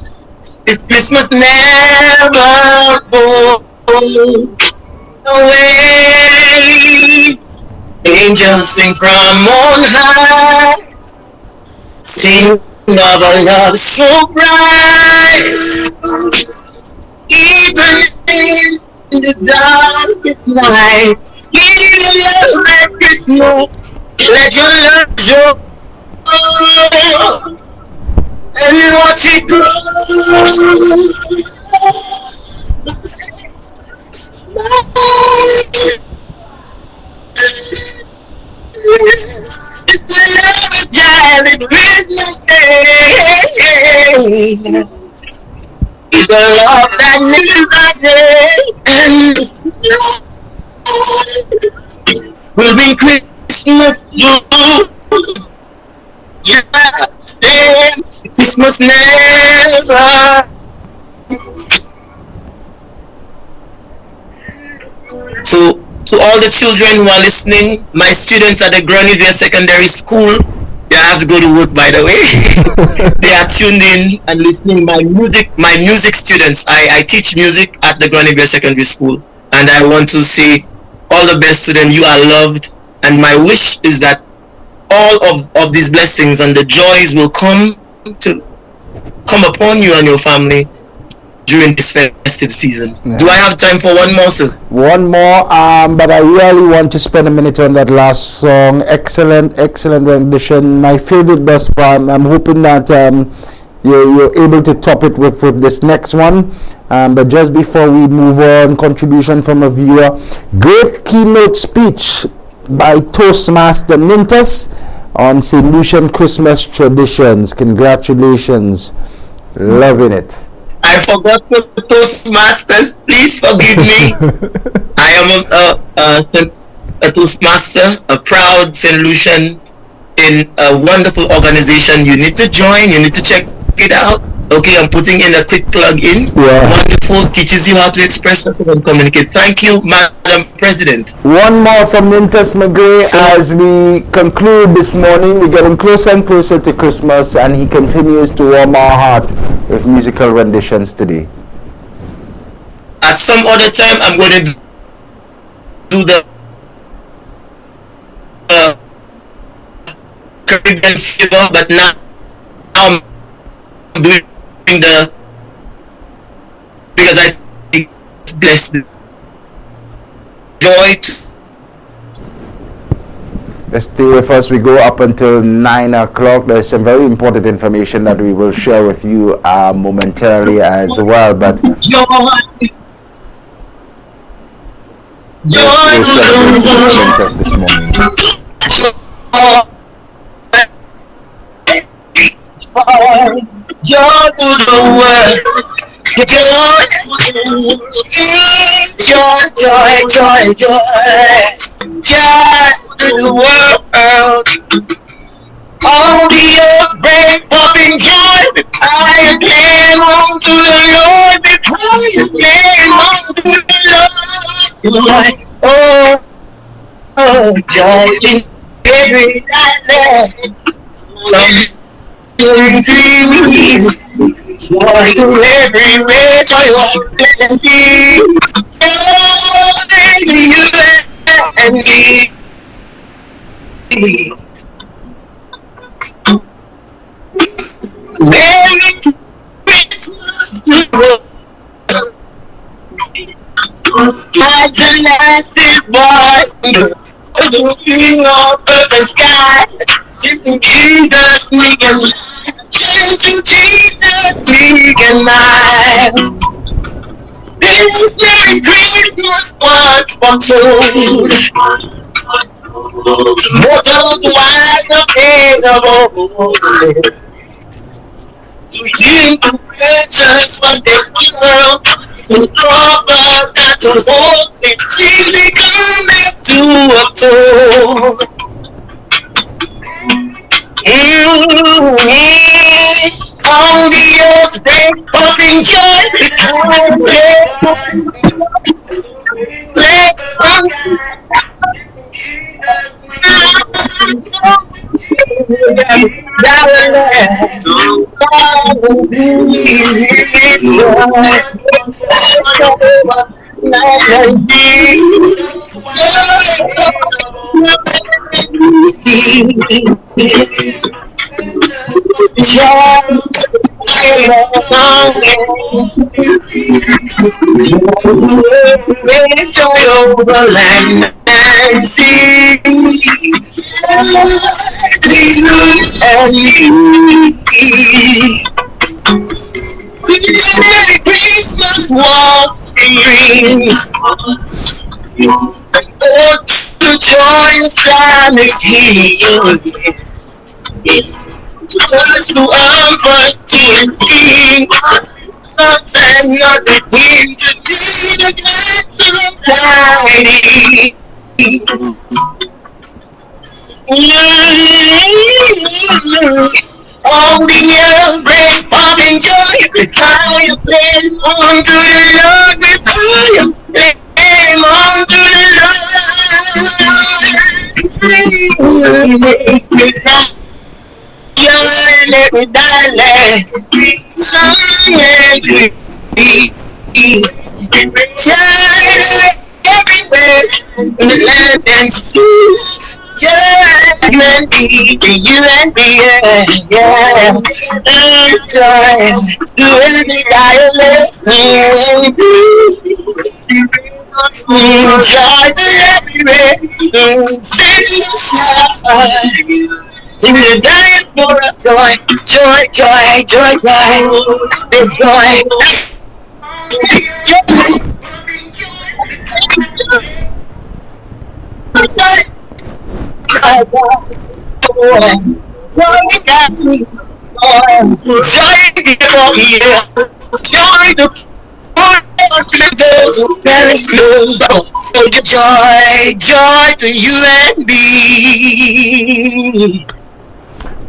is Christmas never goes away. Angels sing from on high, sing of a love so bright. Even in the darkest night, give your love at Christmas. Let your love show and watch it grow. It's a love child, it's Christmas Day. It's a love that needs a day. And will be Christmas too. Yeah, Christmas never. So, to all the children who are listening, my students at the Granivere Secondary School, they have to go to work, by the way. They are tuned in and listening. My music students, I teach music at the Granivere Secondary School, and I want to say all the best to them. You are loved, and my wish is that all of these blessings and the joys will come upon you and your family during this festive season. Yeah. Do I have time for one more, sir? One more, but I really want to spend a minute on that last song. Excellent rendition. My favorite thus far. I'm hoping that you're able to top it with this next one. But just before we move on, contribution from a viewer. Great keynote speech by Toastmaster NINITUS on St. Lucian Christmas traditions. Congratulations. Loving it. I forgot the Toastmasters. Please forgive me. I am a Toastmaster, a proud St. Lucian in a wonderful organization. You need to join. You need to check it out. Okay, I'm putting in a quick plug in. Yeah. Wonderful, teaches you how to express yourself and communicate. Thank you, Madam President. One more from MCGREE as we conclude this morning. We're getting closer and closer to Christmas, and he continues to warm our heart with musical renditions today. At some other time, I'm going to do the Caribbean flavor, but now I'm doing the, because I think it's blessed joy to stay with us. We go up until 9 o'clock. There's some very important information that we will share with you momentarily as well, but us this morning. the world. Joy, joy, joy, joy, joy, joy to the world. All the earth break up in joy. I came home to the Lord because you came home to the Lord. Oh, oh, joy in every land. Some dream, joy to every race. Joy and see. Joy to you and me. Merry Christmas to you. As the last is born, the king of earth and sky, to Jesus me and mine, to Jesus me and mine. This Merry Christmas was foretold. Mortals wise the days of old. To him who precious was the world, who offered that to hold the Jesus come back to uphold. All the earth break up in joy. Let joy over land and sea. And Merry Christmas walkings. Oh, to joyous time is here. To us who are to King, us and not the Queen, to be the gods of light. All the earth break up in joy. How you play on to the Lord. How you play on to the Lord. Joy in every dialect, song and creed. Joy everywhere in the land and sea. Joy and be to you and me, yeah. Joy to every dialect, joy to every race, Saint Lucia. In the diaspora, joy, joy, joy, joy, joy, stay joy, joy to so joy to you and me.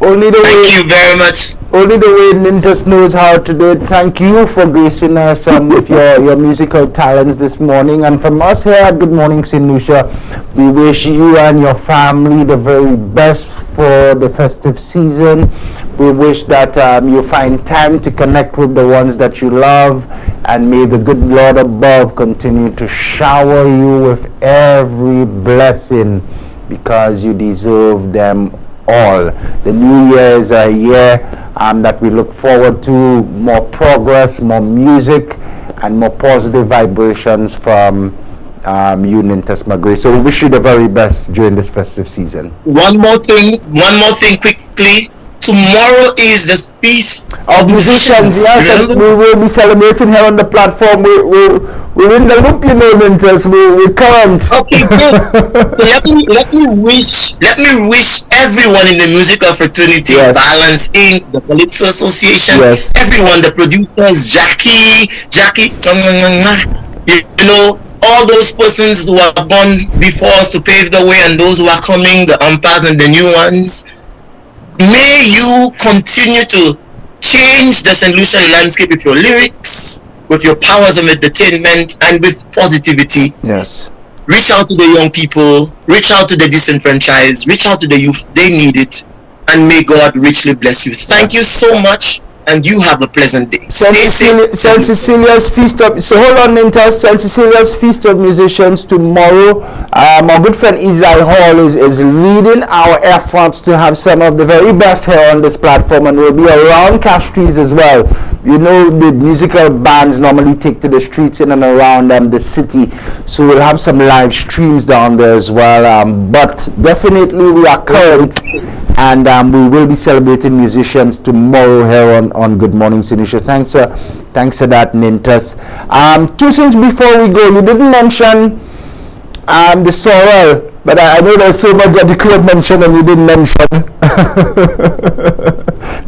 Only the Thank you very much. Only the way NINITUS knows how to do it. Thank you for gracing us with your musical talents this morning. And from us here at Good Morning St. Lucia, we wish you and your family the very best for the festive season. We wish that you find time to connect with the ones that you love, and may the good Lord above continue to shower you with every blessing, because you deserve them all. The new year is a year that we look forward to more progress, more music, and more positive vibrations from NINITUS MCGREE. So we wish you the very best during this festive season. One more thing quickly. Tomorrow is the Feast of Musicians. Yes, and we will be celebrating here on the platform. We we're in the loop, you know, Mintus. We're current. Okay, good. So let me wish everyone in the musical fraternity, Yes. Balance Inc., the Calypso Association, Yes. everyone, the producers, Jackie, you know, all those persons who have gone before us to pave the way, and those who are coming, the umpires and the new ones. May you continue to change the St. Lucia landscape with your lyrics, with your powers of entertainment, and with positivity. Yes. Reach out to the young people, reach out to the disenfranchised, reach out to the youth. They need it, and may God richly bless you. Thank you so much, and you have a pleasant day. St. Cecilia's Feast of, so hold on, Nintas. St. Cecilia's Feast of Musicians tomorrow. My good friend Isai Hall is leading our efforts to have some of the very best here on this platform, and we'll be around Castries as well. You know, the musical bands normally take to the streets in and around the city, so we'll have some live streams down there as well. But definitely we are current, and we will be celebrating musicians tomorrow here on Good Morning St. Lucia. Thanks for that, Nintus. Two things before we go. You didn't mention the sorrel, but I know there's so much that you could have mentioned and you didn't mention.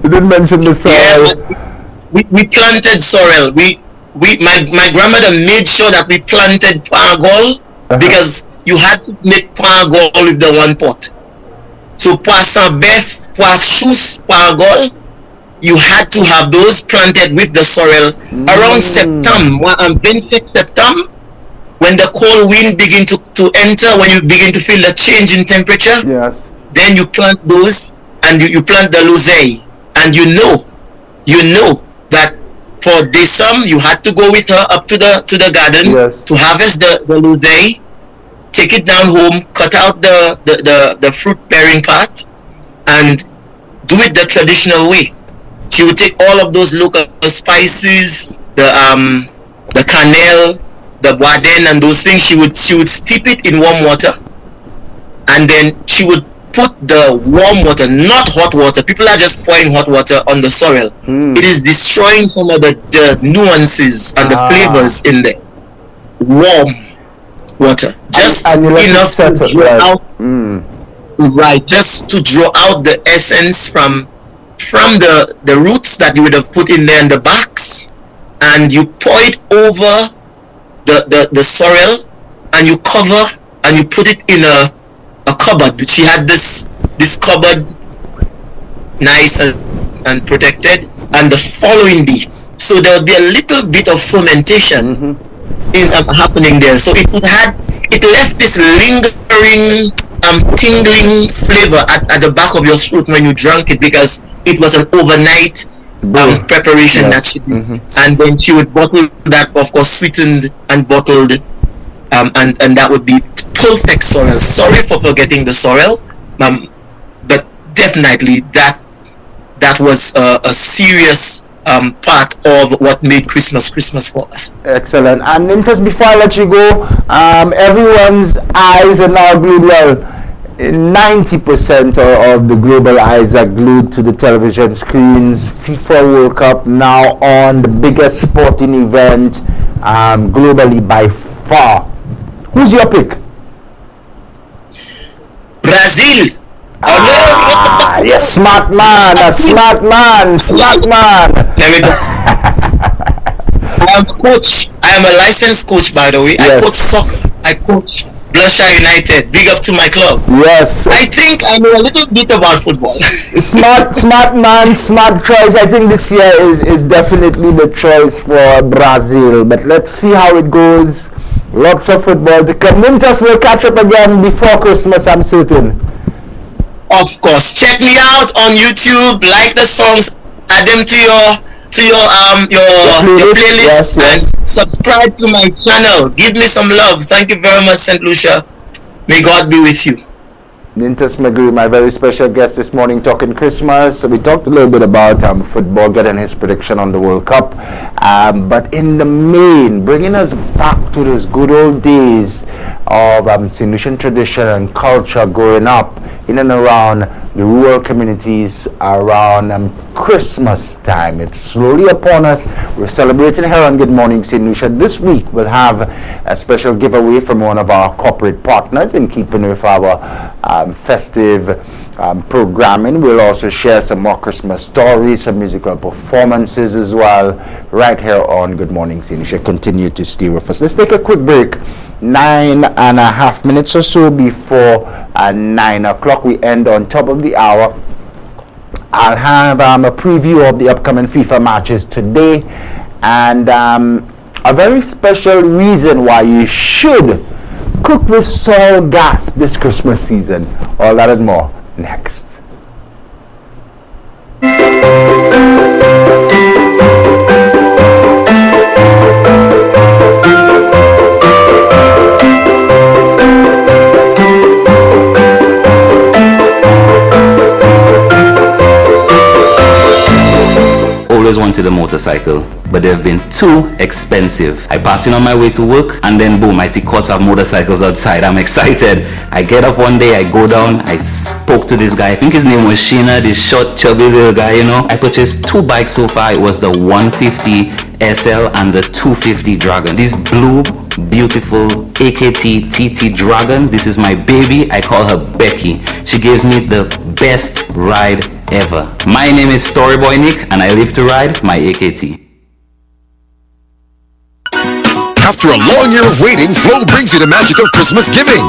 You didn't mention the sorrel. Yeah, we planted sorrel. My grandmother made sure that we planted pargol, because you had to make pargol with the one pot. So poisson bœuf, pois pargol, you had to have those planted with the sorrel around September, 26 September, when the cold wind begin to enter, when you begin to feel the change in temperature. Yes. Then you plant those, and you plant the l'oseille, and you know that for December you had to go with her up to the garden. Yes. To harvest the l'oseille, take it down home, cut out the fruit bearing part, and do it the traditional way. She would take all of those local spices, the cannelle, the boisden, and those things. She would steep it in warm water, and then she would put the warm water, not hot water. People are just pouring hot water on the sorrel. It is destroying some of the nuances and the flavors in the warm water. Just enough to draw out, right? Just to draw out the essence from the roots that you would have put in there and the barks, and you pour it over the sorrel, and you cover and you put it in a cupboard. She had this cupboard nice and protected, and the following day, so there would be a little bit of fermentation happening there. So it left this lingering tingling flavor at the back of your throat when you drank it, because it was an overnight preparation that she did. And then she would bottle that, of course, sweetened and bottled, and that would be perfect sorrel. Sorry for forgetting the sorrel, but definitely that was a serious part of what made Christmas for us. Excellent. And Nintus, before I let you go, everyone's eyes are now glued. Well, 90% of the global eyes are glued to the television screens. FIFA World Cup now on, the biggest sporting event globally by far. Who's your pick? Brazil. You're smart man, a smart man. Let me go. I am a coach. I am a licensed coach, by the way. Yes. I coach soccer. I coach Blusher United. Big up to my club. Yes. I think I know a little bit about football. smart man, smart choice. I think this year is definitely the choice for Brazil. But let's see how it goes. Lots of football to come. Nintus will catch up again before Christmas, I'm certain. Of course, check me out on YouTube. Like the songs, add them to your playlist, and subscribe to my channel. Give me some love. Thank you very much, St. Lucia. May God be with you. NINITUS MCGREE, my very special guest this morning, talking Christmas. So we talked a little bit about football, getting his prediction on the World Cup, but in the main, bringing us back to those good old days of St. Lucian tradition and culture growing up in and around the rural communities around Christmas time. It's slowly upon us. We're celebrating here on Good Morning St. Lucia. This week we'll have a special giveaway from one of our corporate partners in keeping with our festive programming. We'll also share some more Christmas stories, some musical performances as well, right here on Good Morning St. Lucia. Continue to stay with us. Let's take a quick break. 9.5 minutes or so before 9 o'clock. We end on top of the hour. I'll have a preview of the upcoming FIFA matches today, and a very special reason why you should cook with soil gas this Christmas season. All that and more next. Always wanted a motorcycle, but they've been too expensive. I pass in on my way to work, and then boom, I see courts have motorcycles outside. I'm excited. I get up one day, I go down, I spoke to this guy. I think his name was Sheena, this short, chubby little guy, you know. I purchased 2 bikes so far. It was the 150 SL and the 250 Dragon. This blue, beautiful AKT TT Dragon. This is my baby. I call her Becky. She gives me the best ride ever. My name is Storyboy Nick, and I live to ride my AKT. After a long year of waiting, Flow brings you the magic of Christmas giving.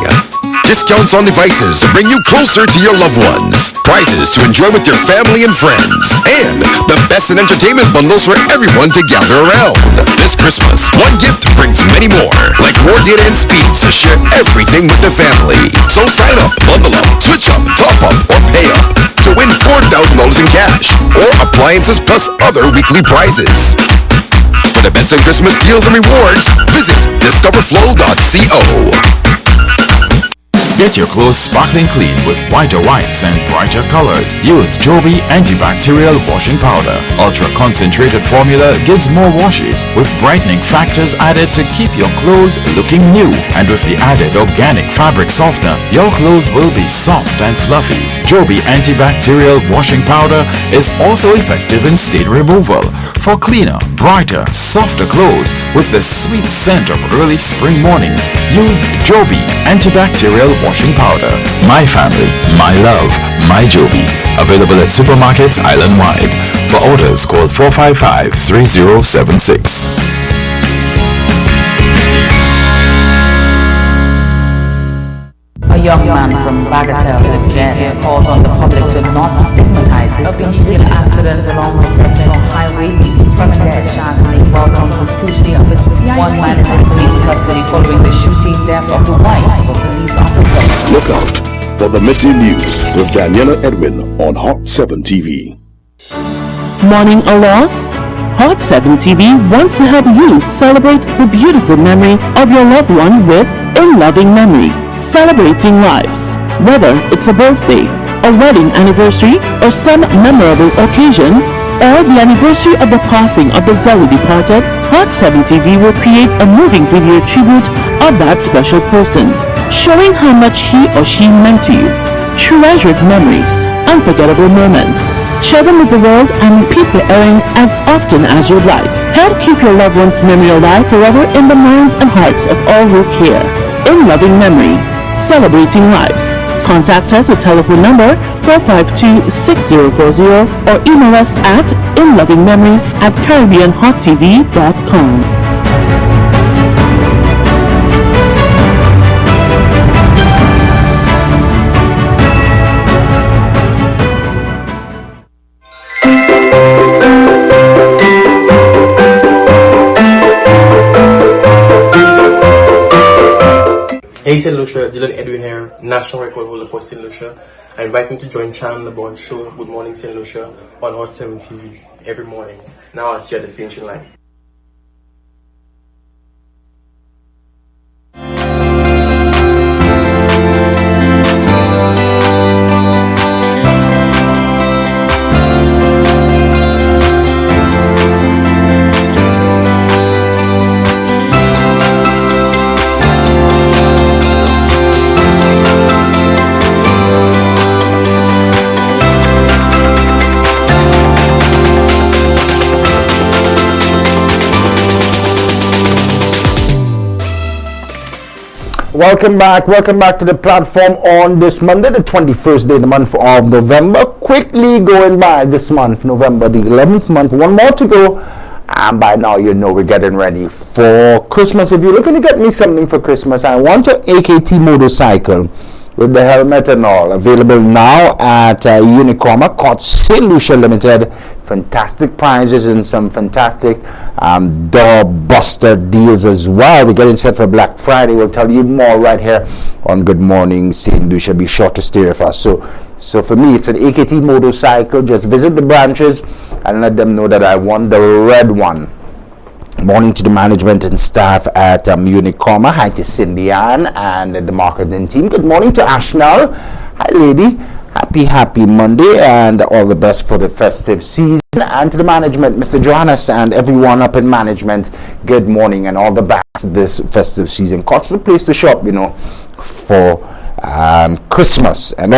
Discounts on devices bring you closer to your loved ones. Prizes to enjoy with your family and friends. And the best in entertainment bundles for everyone to gather around. This Christmas, one gift brings many more. Like more data and speeds to share everything with the family. So sign up, bundle up, switch up, top up, or pay up to win $4,000 in cash. Or appliances plus other weekly prizes. For the best in Christmas deals and rewards, visit discoverflow.co. Get your clothes sparkling clean with whiter whites and brighter colors. Use Joby antibacterial washing powder. Ultra concentrated formula gives more washes with brightening factors added to keep your clothes looking new. And with the added organic fabric softener, your clothes will be soft and fluffy. Joby antibacterial washing powder is also effective in stain removal for cleaner, brighter, softer clothes with the sweet scent of early spring morning. Use Joby antibacterial washing powder. My family, my love, my Joby. Available at supermarkets island-wide. For orders, call 455-3076. A young man from Bagatelle is dead. Calls on the public to not stigmatize his case. Steel accidents along the Brexit Highway. From dead, SHANNON welcomes the scrutiny of its CI. One man is in police custody following the shooting death of the wife of a police officer. Look out for the Midday News with Daniela Edwin on Hot 7 TV. Mourning a loss? Hot 7 TV wants to help you celebrate the beautiful memory of your loved one with In Loving Memory, celebrating lives. Whether it's a birthday, a wedding anniversary, or some memorable occasion, or the anniversary of the passing of the dearly departed, Hot 7 TV will create a moving video tribute of that special person, showing how much he or she meant to you. Treasured memories, unforgettable moments. Share them with the world and repeat the airing as often as you'd like. Help keep your loved one's memory alive forever in the minds and hearts of all who care. In Loving Memory, celebrating lives. Contact us at telephone number 452-6040 or email us at inlovingmemory@caribbeanhottv.com. Hey St. Lucia, Dylan Edwin here, national record holder for St. Lucia. I invite me to join Shannon LeBourne show Good Morning St. Lucia on Hot 7 TV every morning. Now I'll see you at the finishing line. Welcome back to the platform on this Monday, the 21st day of the month of November. Quickly going by this month, November the 11th month, one more to go. And by now, you know we're getting ready for Christmas. If you're looking to get me something for Christmas, I want your AKT motorcycle with the helmet and all. Available now at Unicoma, called Saint Lucia Limited. Fantastic prizes and some fantastic door-buster deals as well. We're getting set for Black Friday. We'll tell you more right here on Good Morning Saint Lucia. Be sure to stay with us. So for me, it's an AKT motorcycle. Just visit the branches and let them know that I want the red one. Morning to the management and staff at Unicoma. Hi to Cindy Ann and the marketing team. Good morning to Ashnal. Hi, lady. Happy Monday and all the best for the festive season. And to the management, Mr. Johannes and everyone up in management, good morning and all the best this festive season. Court's the place to shop, for Christmas. And